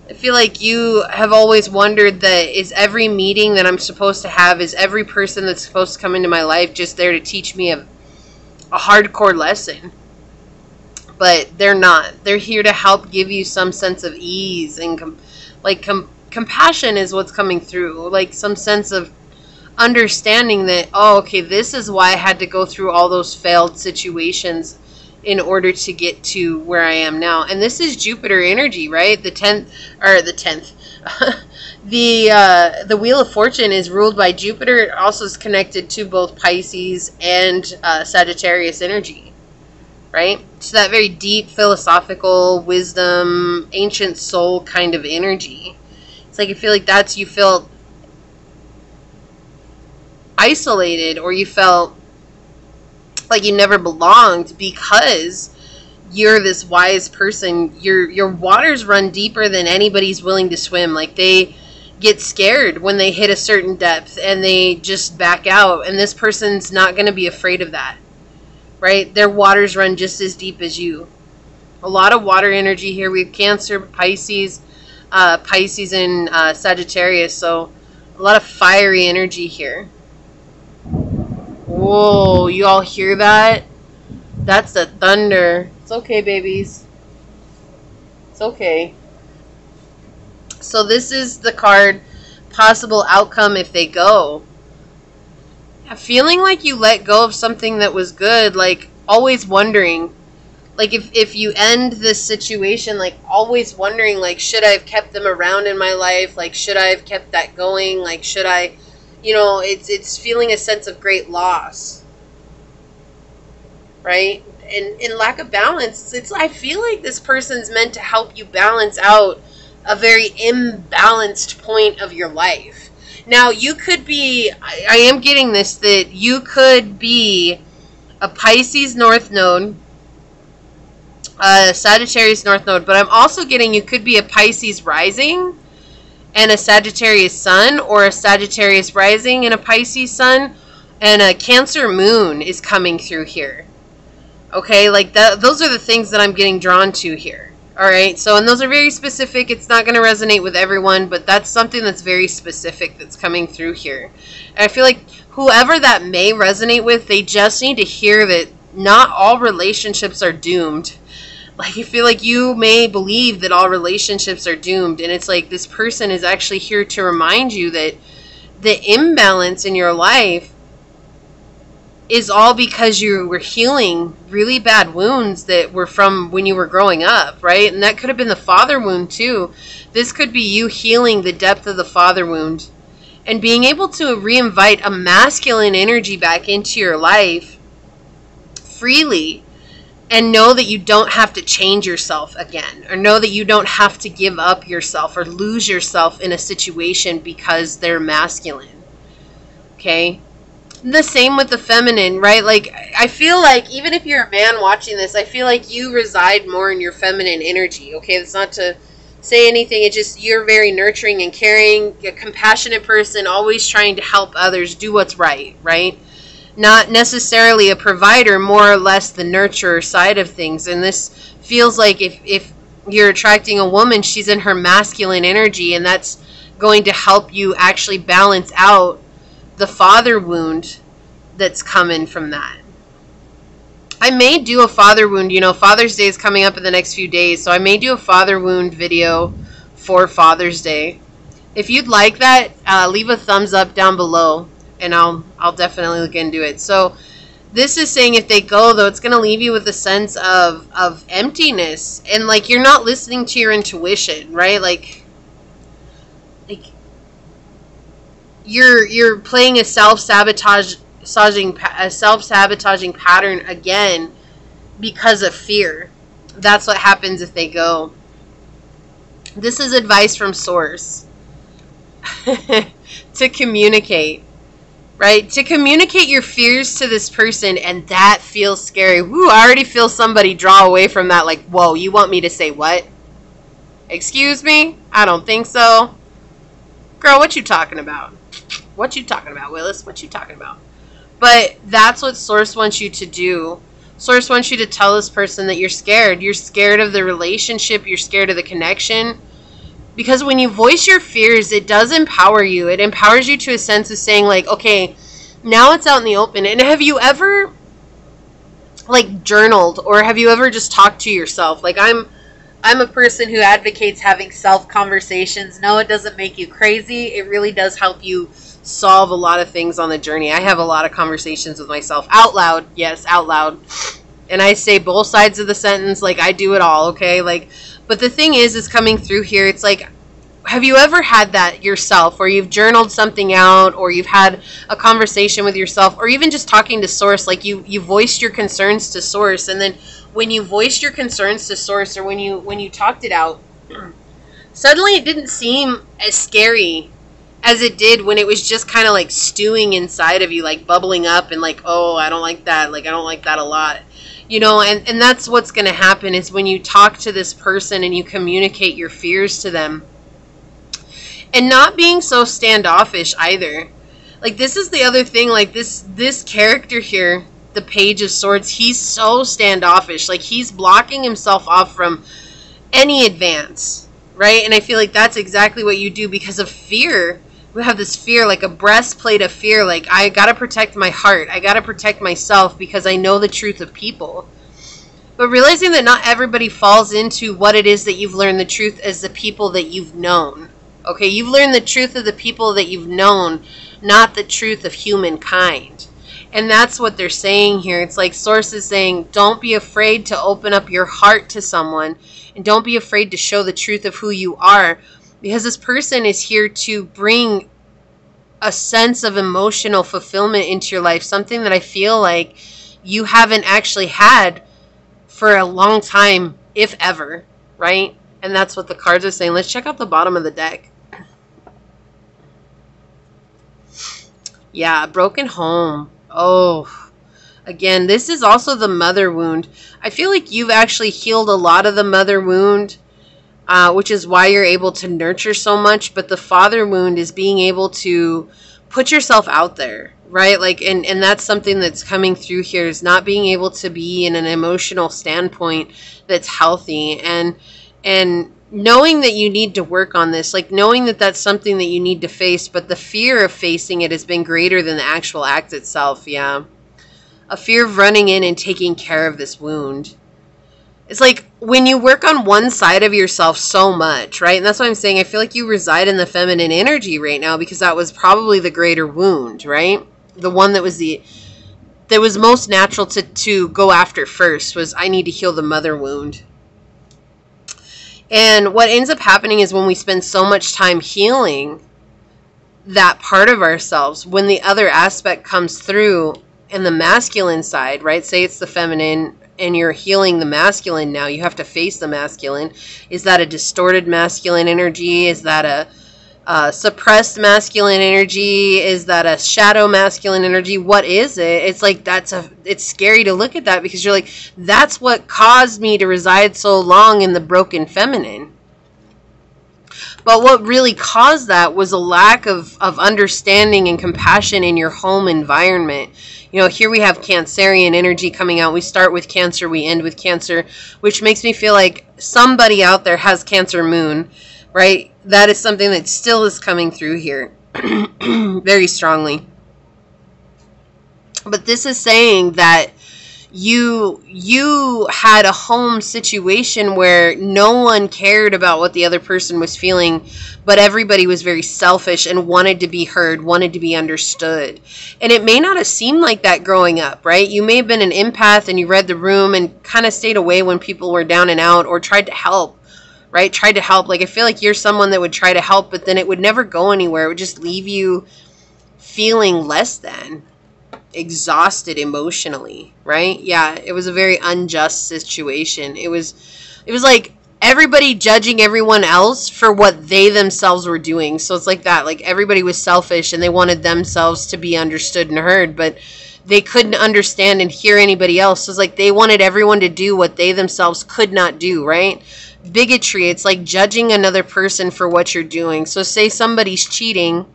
I feel like you have always wondered that, is every meeting that I'm supposed to have, is every person that's supposed to come into my life just there to teach me a hardcore lesson? But they're not. They're here to help give you some sense of ease and compassion is what's coming through. Like some sense of understanding that, oh, okay, this is why I had to go through all those failed situations in order to get to where I am now. And this is Jupiter energy, right? The 10th. The Wheel of Fortune is ruled by Jupiter. It also is connected to both Pisces and Sagittarius energy, right? So that very deep philosophical wisdom, ancient soul kind of energy. It's like, I feel like that's, you felt isolated, or you felt like you never belonged because you're this wise person. Your waters run deeper than anybody's willing to swim. Like, they get scared when they hit a certain depth and they just back out, and this person's not going to be afraid of that, right? Their waters run just as deep as you. A lot of water energy here. We have Cancer, Pisces and Sagittarius, so a lot of fiery energy here. Whoa, you all hear that? That's the thunder. It's okay, babies. It's okay. So this is the card, possible outcome if they go. Feeling like you let go of something that was good, like always wondering, like if you end this situation, like always wondering, like, should I have kept them around in my life? Like, should I have kept that going? Like, should I... You know, it's feeling a sense of great loss, right? And in lack of balance, I feel like this person's meant to help you balance out a very imbalanced point of your life. Now, you could be, I am getting this, that you could be a Pisces North Node, a Sagittarius North Node, but I'm also getting you could be a Pisces rising and a Sagittarius sun, or a Sagittarius rising and a Pisces sun, and a Cancer moon is coming through here. Okay, like that, those are the things that I'm getting drawn to here. All right. So, and those are very specific. It's not going to resonate with everyone, but that's something that's very specific that's coming through here. And I feel like whoever that may resonate with, they just need to hear that not all relationships are doomed. Like, I feel like you may believe that all relationships are doomed, and it's like this person is actually here to remind you that the imbalance in your life is all because you were healing really bad wounds that were from when you were growing up, right? And that could have been the father wound too. This could be you healing the depth of the father wound and being able to reinvite a masculine energy back into your life freely. And know that you don't have to change yourself again, or know that you don't have to give up yourself or lose yourself in a situation because they're masculine. Okay? The same with the feminine, right? Like, I feel like even if you're a man watching this, I feel like you reside more in your feminine energy. Okay? That's not to say anything. It's just you're very nurturing and caring, a compassionate person, always trying to help others do what's right, right? Not necessarily a provider, more or less the nurturer side of things. And this feels like if you're attracting a woman, she's in her masculine energy, and that's going to help you actually balance out the father wound that's coming from that. I may do a father wound, you know, Father's Day is coming up in the next few days, so I may do a father wound video for Father's Day. If you'd like that, leave a thumbs up down below. And I'll definitely look into it. So this is saying if they go, though, it's going to leave you with a sense of emptiness. And, like, you're not listening to your intuition, right? Like you're playing a self-sabotaging pattern again because of fear. That's what happens if they go. This is advice from Source. To communicate. Right? To communicate your fears to this person, and that feels scary. Woo, I already feel somebody draw away from that, like, whoa, you want me to say what? Excuse me? I don't think so. Girl, what you talking about? What you talking about, Willis? What you talking about? But that's what Source wants you to do. Source wants you to tell this person that you're scared. You're scared of the relationship. You're scared of the connection. Because when you voice your fears, it does empower you. It empowers you to a sense of saying, like, okay, now it's out in the open. And have you ever, like, journaled, or have you ever just talked to yourself? Like, I'm a person who advocates having self-conversations. No, it doesn't make you crazy. It really does help you solve a lot of things on the journey. I have a lot of conversations with myself out loud. Yes, out loud. And I say both sides of the sentence. Like, I do it all, okay? Like, but the thing is coming through here, it's like, have you ever had that yourself, where you've journaled something out, or you've had a conversation with yourself, or even just talking to Source, like you voiced your concerns to Source, and then when you voiced your concerns to Source, or when you talked it out, suddenly it didn't seem as scary as it did when it was just kind of like stewing inside of you, like bubbling up, and like, oh, I don't like that, like I don't like that a lot. You know, and that's what's going to happen is when you talk to this person and you communicate your fears to them. And not being so standoffish either. Like, this is the other thing, like this character here, the Page of Swords, he's so standoffish. Like, he's blocking himself off from any advance, right? And I feel like that's exactly what you do because of fear. We have this fear, like a breastplate of fear, like, I gotta protect my heart, I gotta protect myself because I know the truth of people. But realizing that not everybody falls into what it is that you've learned the truth as the people that you've known. Okay, you've learned the truth of the people that you've known, not the truth of humankind. And that's what they're saying here. It's like Source is saying, don't be afraid to open up your heart to someone, and don't be afraid to show the truth of who you are. Because this person is here to bring a sense of emotional fulfillment into your life. Something that I feel like you haven't actually had for a long time, if ever, right? And that's what the cards are saying. Let's check out the bottom of the deck. Yeah, broken home. Oh, again, this is also the mother wound. I feel like you've actually healed a lot of the mother wound. Which is why you're able to nurture so much. But the father wound is being able to put yourself out there, right? Like, and that's something that's coming through here, is not being able to be in an emotional standpoint that's healthy. And And knowing that you need to work on this, like knowing that that's something that you need to face, but the fear of facing it has been greater than the actual act itself. Yeah. A fear of running in and taking care of this wound. It's like when you work on one side of yourself so much, right? And that's why I'm saying I feel like you reside in the feminine energy right now, because that was probably the greater wound, right? The one that was most natural to go after first was, I need to heal the mother wound. And what ends up happening is when we spend so much time healing that part of ourselves, when the other aspect comes through and the masculine side, right? Say it's the feminine and you're healing the masculine now. You have to face the masculine. Is that a distorted masculine energy? Is that a suppressed masculine energy? Is that a shadow masculine energy? What is it? It's like it's scary to look at that, because you're like, that's what caused me to reside so long in the broken feminine. But what really caused that was a lack of understanding and compassion in your home environment. You know, here we have Cancerian energy coming out. We start with Cancer, we end with Cancer, which makes me feel like somebody out there has Cancer moon, right? That is something that still is coming through here very strongly. But this is saying that you had a home situation where no one cared about what the other person was feeling, but everybody was very selfish and wanted to be heard, wanted to be understood. And it may not have seemed like that growing up, right? You may have been an empath and you read the room and kind of stayed away when people were down and out, or tried to help, right? Tried to help. Like, I feel like you're someone that would try to help, but then it would never go anywhere. It would just leave you feeling less than, exhausted emotionally, right? Yeah, it was a very unjust situation. It was like everybody judging everyone else for what they themselves were doing. So it's like that, like everybody was selfish and they wanted themselves to be understood and heard, but they couldn't understand and hear anybody else. So it's like they wanted everyone to do what they themselves could not do, right? Bigotry, it's like judging another person for what you're doing. So say somebody's cheating,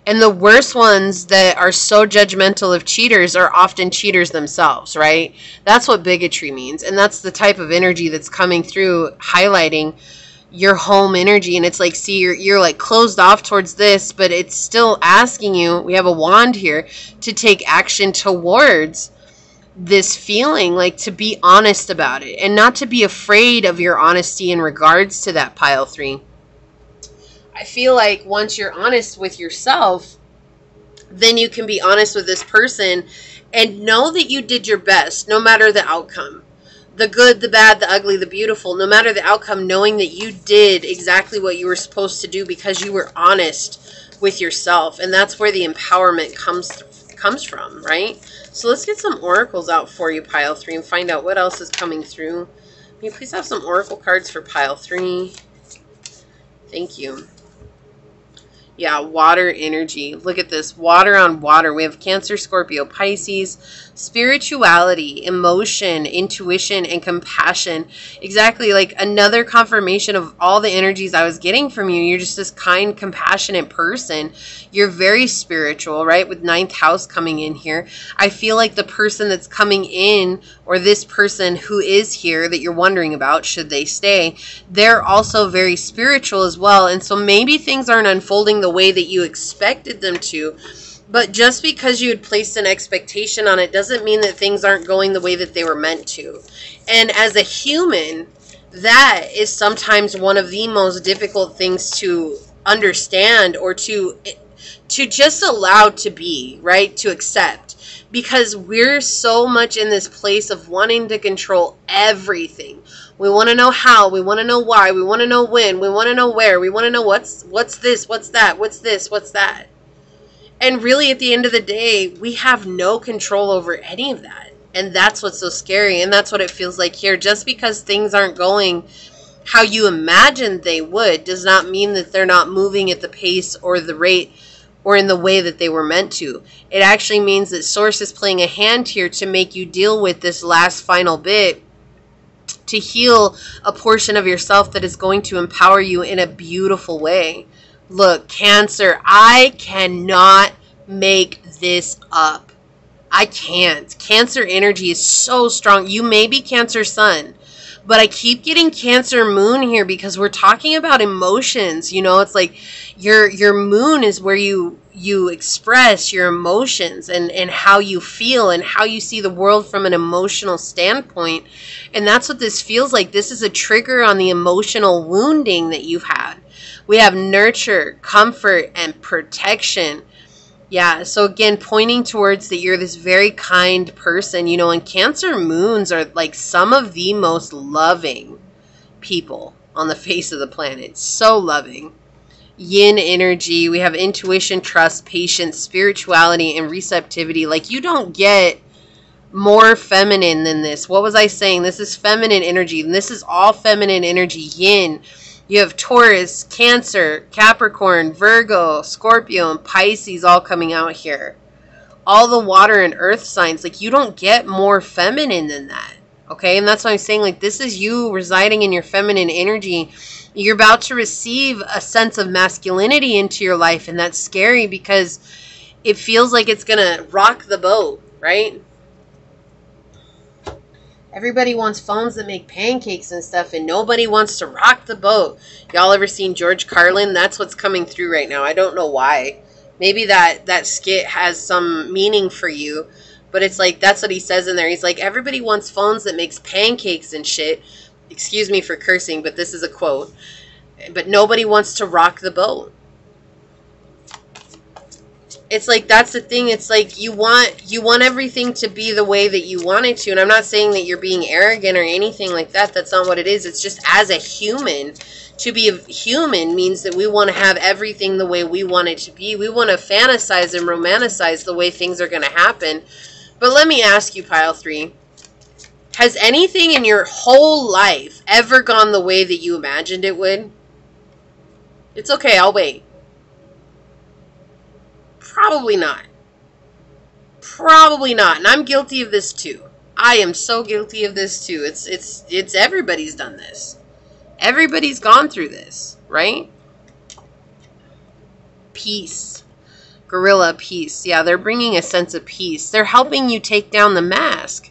and the worst ones that are so judgmental of cheaters are often cheaters themselves, right? That's what bigotry means. And that's the type of energy that's coming through, highlighting your home energy. And it's like, see, you're like closed off towards this, but it's still asking you, we have a wand here, to take action towards this feeling, like to be honest about it and not to be afraid of your honesty in regards to that pile 3. I feel like once you're honest with yourself, then you can be honest with this person and know that you did your best, no matter the outcome. The good, the bad, the ugly, the beautiful, no matter the outcome, knowing that you did exactly what you were supposed to do because you were honest with yourself. And that's where the empowerment comes from, right? So let's get some oracles out for you, pile 3, and find out what else is coming through. Can you please have some oracle cards for pile 3? Thank you. Yeah, water energy. Look at this. Water on water. We have Cancer, Scorpio, Pisces, spirituality, emotion, intuition, and compassion. Exactly, like another confirmation of all the energies I was getting from you. You're just this kind, compassionate person. You're very spiritual, right? With 9th house coming in here. I feel like the person that's coming in, or this person who is here that you're wondering about, should they stay, they're also very spiritual as well. And so maybe things aren't unfolding the way that you expected them to, but just because you had placed an expectation on it doesn't mean that things aren't going the way that they were meant to. And as a human, that is sometimes one of the most difficult things to understand, or to just allow to be, right? To accept. Because we're so much in this place of wanting to control everything. We want to know how, we want to know why, we want to know when, we want to know where, we want to know what's this, what's that, what's this, what's that. And really at the end of the day, we have no control over any of that. And that's what's so scary. And that's what it feels like here. Just because things aren't going how you imagined they would does not mean that they're not moving at the pace or the rate or in the way that they were meant to. It actually means that Source is playing a hand here to make you deal with this last final bit, to heal a portion of yourself that is going to empower you in a beautiful way. Look, Cancer, I cannot make this up. I can't. Cancer energy is so strong. You may be Cancer sun, But I keep getting Cancer moon here because we're talking about emotions. You know, it's like your moon is where you express your emotions and how you feel and how you see the world from an emotional standpoint. And that's what this feels like. This is a trigger on the emotional wounding that you've had. We have nurture, comfort, and protection. Yeah, so again, pointing towards that you're this very kind person, you know, and Cancer moons are like some of the most loving people on the face of the planet. So loving. Yin energy, we have intuition, trust, patience, spirituality, and receptivity. Like, you don't get more feminine than this. What was I saying? This is feminine energy, and this is all feminine energy. Yin. You have Taurus, Cancer, Capricorn, Virgo, Scorpio, and Pisces all coming out here. All the water and earth signs. Like, you don't get more feminine than that. Okay? And that's why I'm saying, like, this is you residing in your feminine energy. You're about to receive a sense of masculinity into your life. And that's scary because it feels like it's going to rock the boat, right? Everybody wants phones that make pancakes and stuff, and nobody wants to rock the boat. Y'all ever seen George Carlin? That's what's coming through right now. I don't know why. Maybe that skit has some meaning for you, but it's like, that's what he says in there. He's like, everybody wants phones that makes pancakes and shit. Excuse me for cursing, but this is a quote. But nobody wants to rock the boat. It's like, that's the thing. It's like you want everything to be the way that you want it to. And I'm not saying that you're being arrogant or anything like that. That's not what it is. It's just, as a human, to be a human means that we want to have everything the way we want it to be. We want to fantasize and romanticize the way things are going to happen. But let me ask you, Pile 3. Has anything in your whole life ever gone the way that you imagined it would? It's okay, I'll wait. Probably not. Probably not. And I'm guilty of this too. I am so guilty of this too. It's everybody's done this. Everybody's gone through this, right? Peace. Gorilla peace. Yeah, they're bringing a sense of peace. They're helping you take down the mask,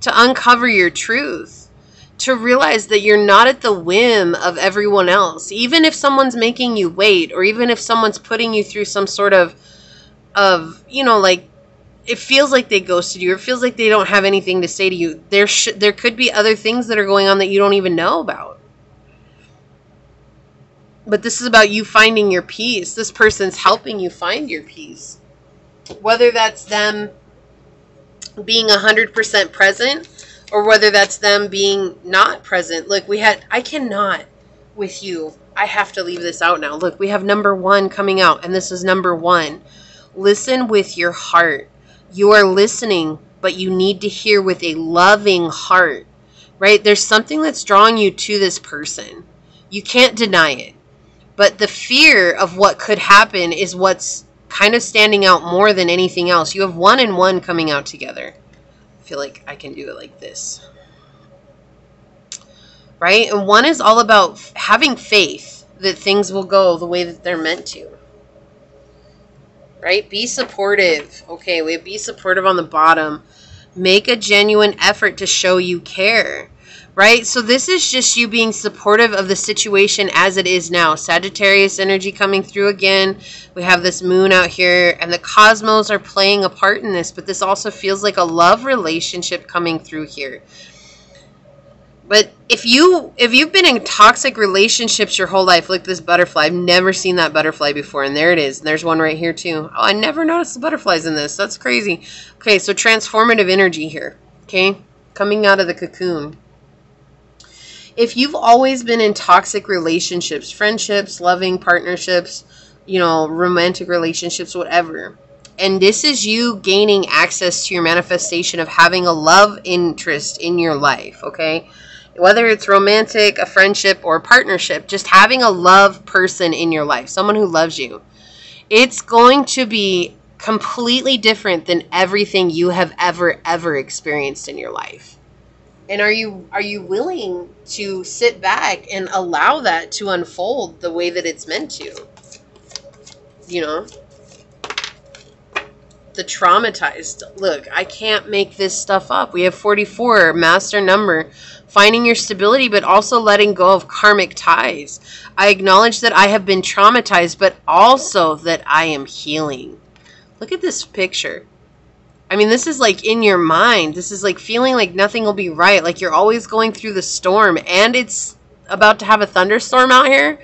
to uncover your truth, to realize that you're not at the whim of everyone else. Even if someone's making you wait, or even if someone's putting you through some sort of you know, like, it feels like they ghosted you, or it feels like they don't have anything to say to you. There could be other things that are going on that you don't even know about. But this is about you finding your peace. This person's helping you find your peace. Whether that's them being 100% present, or whether that's them being not present. Look, I cannot with you. I have to leave this out now. Look, we have number 1 coming out, and this is number 1. Listen with your heart. You are listening, but you need to hear with a loving heart, right? There's something that's drawing you to this person. You can't deny it. But the fear of what could happen is what's kind of standing out more than anything else. You have 1 and 1 coming out together. I feel like I can do it like this. Right? And 1 is all about having faith that things will go the way that they're meant to. Right? Be supportive. Okay, we have be supportive on the bottom. Make a genuine effort to show you care. Right? So this is just you being supportive of the situation as it is now. Sagittarius energy coming through again. We have this moon out here, and the cosmos are playing a part in this, but this also feels like a love relationship coming through here. But if you've been in toxic relationships your whole life, like this butterfly, I've never seen that butterfly before, and there it is. And there's one right here too. Oh, I never noticed the butterflies in this. That's crazy. Okay, so transformative energy here. Okay, coming out of the cocoon. If you've always been in toxic relationships, friendships, loving partnerships, you know, romantic relationships, whatever, and this is you gaining access to your manifestation of having a love interest in your life, okay? Whether it's romantic, a friendship, or a partnership, just having a love person in your life, someone who loves you, it's going to be completely different than everything you have ever experienced in your life. And are you willing to sit back and allow that to unfold the way that it's meant to? You know? the traumatized. Look, I can't make this stuff up. We have 44, master number. Finding your stability, but also letting go of karmic ties. I acknowledge that I have been traumatized, but also that I am healing. Look at this picture. I mean, this is like in your mind. This is like feeling like nothing will be right. Like you're always going through the storm, and it's about to have a thunderstorm out here.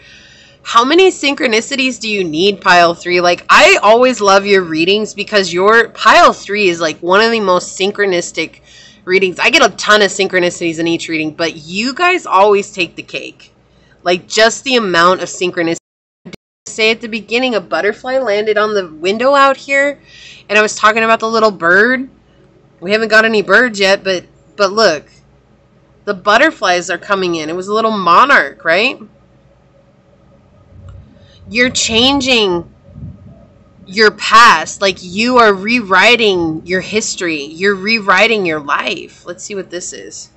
How many synchronicities do you need, pile 3? Like, I always love your readings because your pile 3 is like one of the most synchronistic readings. I get a ton of synchronicities in each reading, but you guys always take the cake. Like, just the amount of synchronicity. Say at the beginning, a butterfly landed on the window out here, and I was talking about the little bird. We haven't got any birds yet, but look. The butterflies are coming in. It was a little monarch, right? You're changing your past. Like, you are rewriting your history. You're rewriting your life. Let's see what this is.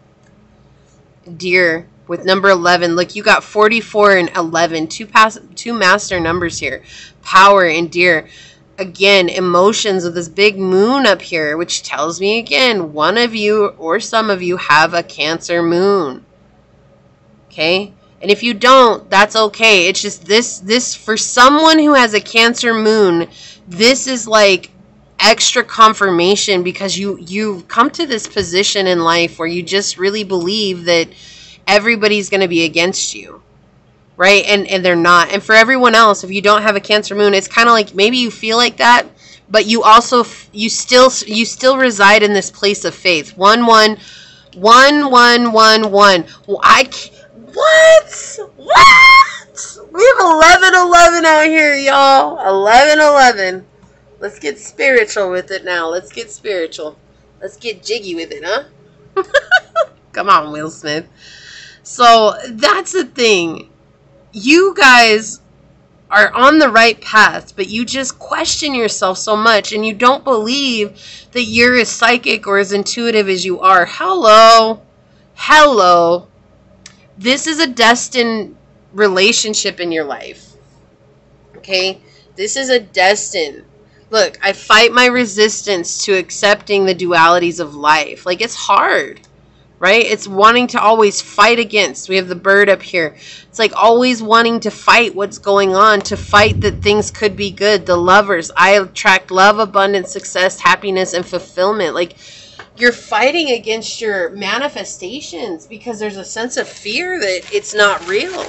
Deer with number 11. Look, you got 44 and 11. Two master numbers here. Power and deer. Again, emotions with this big moon up here, which tells me again, one of you or some of you have a Cancer moon. Okay? And if you don't, that's okay. It's just this for someone who has a Cancer moon, this is like extra confirmation because you come to this position in life where you just really believe that everybody's going to be against you. Right? And they're not. And for everyone else, if you don't have a Cancer moon, it's kind of like maybe you feel like that, but you also you still reside in this place of faith. 1 1 1 1 1 1. Well, what? We have 11 11 out here, y'all. 11 11. Let's get spiritual with it now. Let's get spiritual. Let's get jiggy with it, huh? Come on, Will Smith. So that's the thing. You guys are on the right path, but you just question yourself so much, and you don't believe that you're as psychic or as intuitive as you are. Hello. Hello. This is a destined relationship in your life. Okay? This is a destined. Look, I fight my resistance to accepting the dualities of life. Like, it's hard. Right? It's wanting to always fight against. We have the bird up here. It's like always wanting to fight what's going on, to fight that things could be good. The Lovers. I attract love, abundance, success, happiness, and fulfillment. Like, you're fighting against your manifestations because there's a sense of fear that it's not real.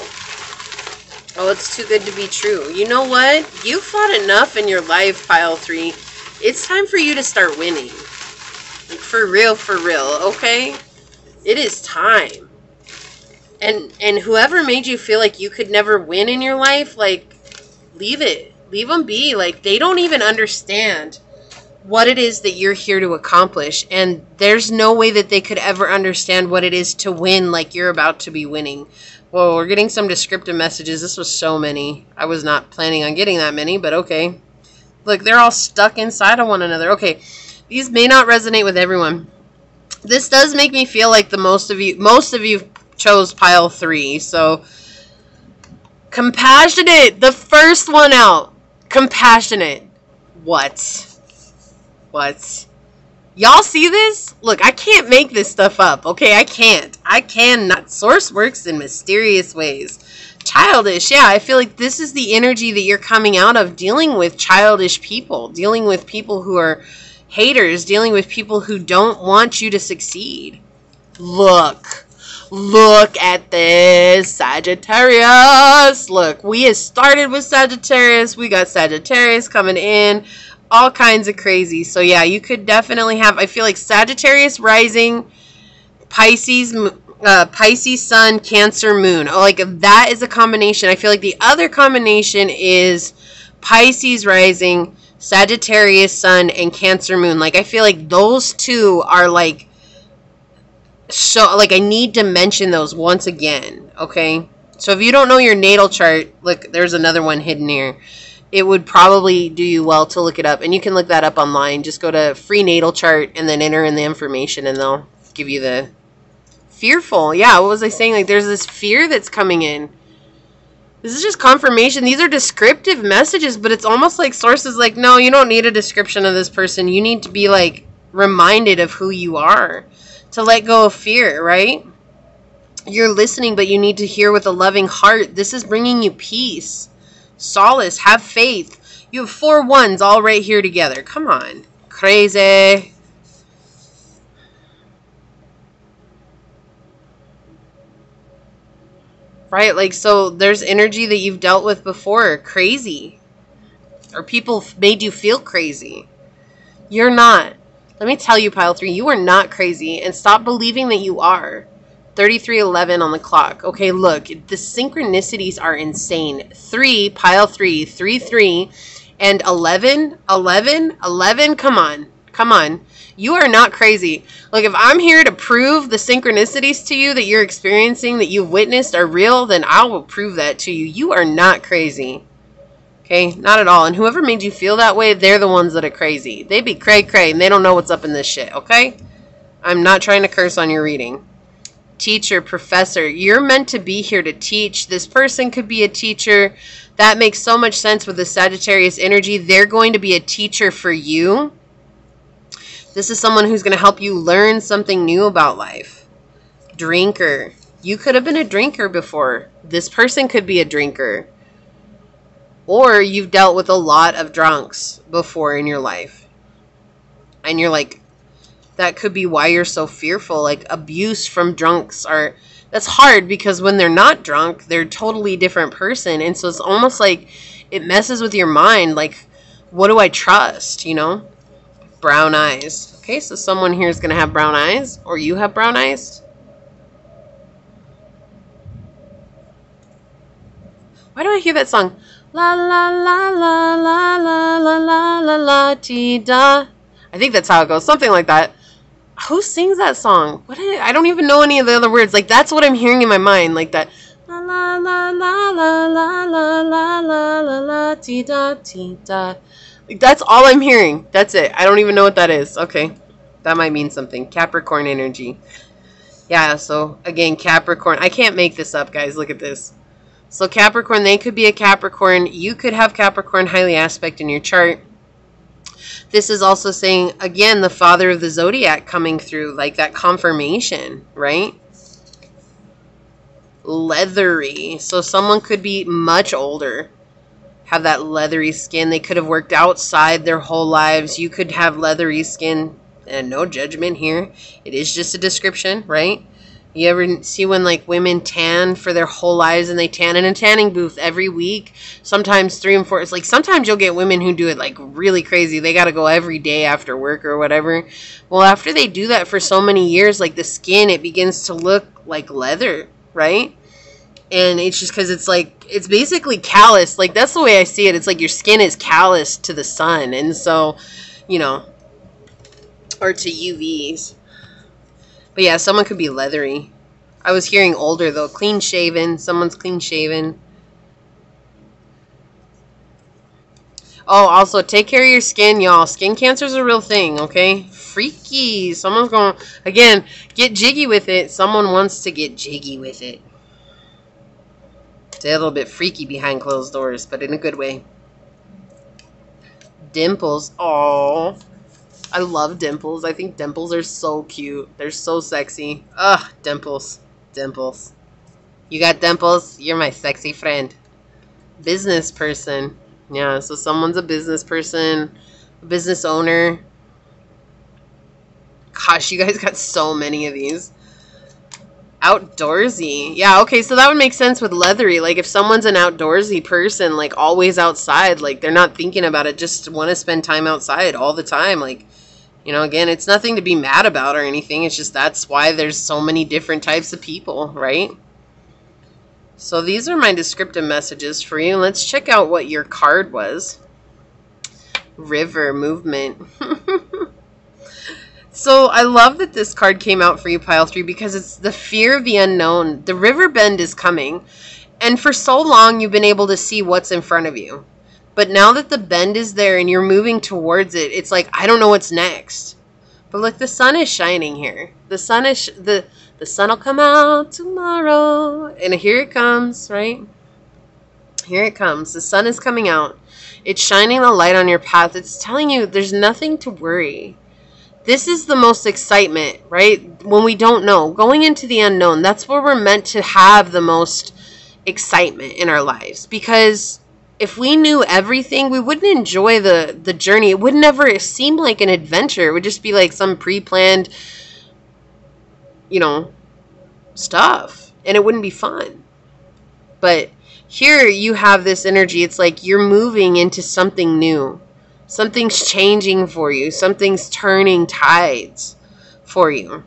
Oh, it's too good to be true. You know what? You fought enough in your life, pile 3. It's time for you to start winning. Like, for real, okay? It is time. And whoever made you feel like you could never win in your life, like, leave it. Leave them be. Like, they don't even understand what it is that you're here to accomplish. And there's no way that they could ever understand what it is to win like you're about to be winning. Whoa, we're getting some descriptive messages. This was so many. I was not planning on getting that many, but okay. Look, they're all stuck inside of one another. Okay, these may not resonate with everyone. This does make me feel like most of you chose pile 3. So, compassionate. The first one out. Compassionate. What? Y'all see this? Look, I can't make this stuff up. Okay, I can't. I cannot. Source works in mysterious ways. Childish. Yeah, I feel like this is the energy that you're coming out of, dealing with childish people, dealing with people who are haters, dealing with people who don't want you to succeed. Look at this, Sagittarius. Look, we have started with Sagittarius. We got Sagittarius coming in, all kinds of crazy. So yeah, you could definitely have, I feel like Sagittarius rising, Pisces sun, Cancer moon. Oh, like that is a combination. I feel like the other combination is Pisces rising, Sagittarius sun, and Cancer moon. Like, I feel like those two are like, so, like, I need to mention those once again, okay? So if you don't know your natal chart, look, there's another one hidden here. It would probably do you well to look it up, and you can look that up online. Just go to free natal chart and then enter in the information, and they'll give you the fearful. Yeah, what was I saying? Like, there's this fear that's coming in. This is just confirmation. These are descriptive messages, but it's almost like Source is like, no, you don't need a description of this person. You need to be like reminded of who you are, to let go of fear, right? You're listening, but you need to hear with a loving heart. This is bringing you peace, solace, have faith. You have 4 ones all right here together. Come on. Crazy. Right? Like, so there's energy that you've dealt with before. Crazy. Or people made you feel crazy. You're not. Let me tell you, Pile 3, you are not crazy. And stop believing that you are. 33:11 on the clock. Okay, look. The synchronicities are insane. 3, Pile 3, 3, 3, and 11, 11, 11. Come on. Come on. You are not crazy. Look, if I'm here to prove the synchronicities to you that you're experiencing, that you've witnessed are real, then I will prove that to you. You are not crazy. Okay? Not at all. And whoever made you feel that way, they're the ones that are crazy. They be cray-cray, and they don't know what's up in this shit, okay? I'm not trying to curse on your reading. Teacher, professor, you're meant to be here to teach. This person could be a teacher. That makes so much sense with the Sagittarius energy. They're going to be a teacher for you. This is someone who's going to help you learn something new about life. Drinker. You could have been a drinker before. This person could be a drinker. Or you've dealt with a lot of drunks before in your life. And you're like, that could be why you're so fearful. Like, abuse from drunks are... That's hard because when they're not drunk, they're a totally different person. And so it's almost like it messes with your mind. Like, what do I trust, you know? Brown eyes. Okay, so someone here is going to have brown eyes, or you have brown eyes. Why do I hear that song? La la la la la la la la la la ti da. I think that's how it goes, something like that. Who sings that song? I don't even know any of the other words. Like, that's what I'm hearing in my mind, like that. La la la la la la la la la la la ti da ti da. That's all I'm hearing. That's it. I don't even know what that is. Okay. That might mean something. Capricorn energy. Yeah, so again, Capricorn. I can't make this up, guys. Look at this. So Capricorn, they could be a Capricorn. You could have Capricorn highly aspect in your chart. This is also saying, again, the father of the zodiac coming through, like that confirmation, right? Leathery. So someone could be much older. Have that leathery skin. They could have worked outside their whole lives. You could have leathery skin, and no judgment here. It is just a description, right? You ever see when like women tan for their whole lives, and they tan in a tanning booth every week, sometimes 3 and 4. It's like sometimes you'll get women who do it like really crazy. They got to go every day after work or whatever. Well, after they do that for so many years, like the skin, it begins to look like leather, right? And it's just because it's like, it's basically callous. Like, that's the way I see it. It's like your skin is callous to the sun. And so, you know, or to UVs. But yeah, someone could be leathery. I was hearing older, though. Clean shaven. Someone's clean shaven. Oh, also, take care of your skin, y'all. Skin cancer is a real thing, okay? Freaky. Someone's going, again, get jiggy with it. Someone wants to get jiggy with it. It's a little bit freaky behind closed doors, but in a good way. Dimples. Oh, I love dimples. I think dimples are so cute. They're so sexy. Ugh, dimples. Dimples. You got dimples? You're my sexy friend. Business person. Yeah, so someone's a business person, a business owner. Gosh, you guys got so many of these. Outdoorsy. Yeah, okay, so that would make sense with leathery. Like, if someone's an outdoorsy person, like, always outside, like, they're not thinking about it, just want to spend time outside all the time. Like, you know, again, it's nothing to be mad about or anything. It's just that's why there's so many different types of people, right? So these are my descriptive messages for you. Let's check out what your card was. River movement. So I love that this card came out for you, Pile 3, because it's the fear of the unknown. The river bend is coming. And for so long, you've been able to see what's in front of you. But now that the bend is there and you're moving towards it, it's like, I don't know what's next. But look, the sun is shining here. The sun is, the sun will come out tomorrow. And here it comes, right? Here it comes. The sun is coming out. It's shining the light on your path. It's telling you there's nothing to worry. This is the most excitement, right? When we don't know. Going into the unknown, that's where we're meant to have the most excitement in our lives. Because if we knew everything, we wouldn't enjoy the journey. It would never seem like an adventure. It would just be like some pre-planned, stuff. And it wouldn't be fun. But here you have this energy. It's like you're moving into something new. Something's changing for you. Something's turning tides for you.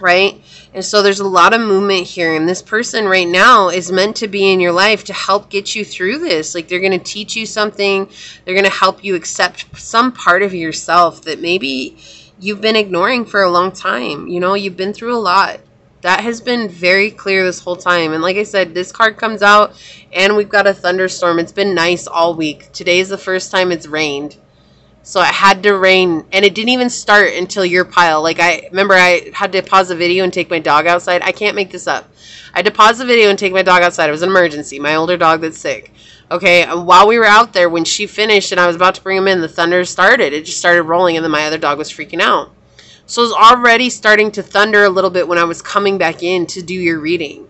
Right? And so there's a lot of movement here. And this person right now is meant to be in your life to help get you through this. Like they're going to teach you something. They're going to help you accept some part of yourself that maybe you've been ignoring for a long time. You've been through a lot. That has been very clear this whole time. And like I said, this card comes out and we've got a thunderstorm. It's been nice all week. Today is the first time it's rained. So it had to rain. And it didn't even start until your pile. Like I remember I had to pause the video and take my dog outside. I can't make this up. I had to pause the video and take my dog outside. It was an emergency. My older dog that's sick. Okay, and while we were out there, when she finished and I was about to bring him in, the thunder started. It just started rolling and then my other dog was freaking out. So it was already starting to thunder a little bit when I was coming back in to do your reading.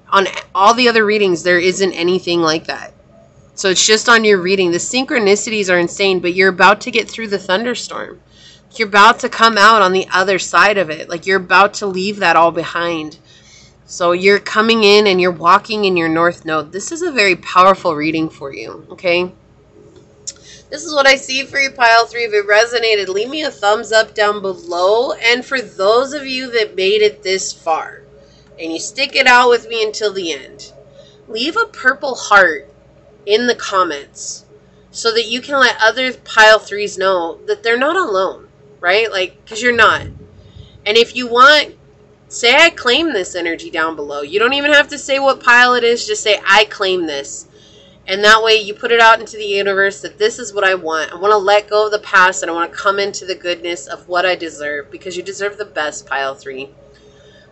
On all the other readings, there isn't anything like that. So it's just on your reading. The synchronicities are insane, but you're about to get through the thunderstorm. You're about to come out on the other side of it. Like you're about to leave that all behind. So you're coming in and you're walking in your North Node. This is a very powerful reading for you, okay? This is what I see for you, pile 3. If it resonated, leave me a thumbs up down below. And for those of you that made it this far and you stick it out with me until the end, leave a purple heart in the comments so that you can let other pile 3s know that they're not alone, right? Like, because you're not. And if you want, say I claim this energy down below. You don't even have to say what pile it is. Just say I claim this. And that way you put it out into the universe that this is what I want. I want to let go of the past and I want to come into the goodness of what I deserve, because you deserve the best, pile 3.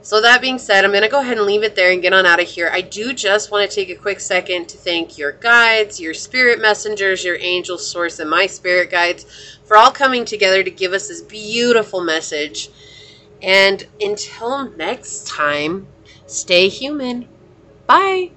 So that being said, I'm going to go ahead and leave it there and get on out of here. I do just want to take a quick second to thank your guides, your spirit messengers, your angel source, and my spirit guides for all coming together to give us this beautiful message. And until next time, stay human. Bye.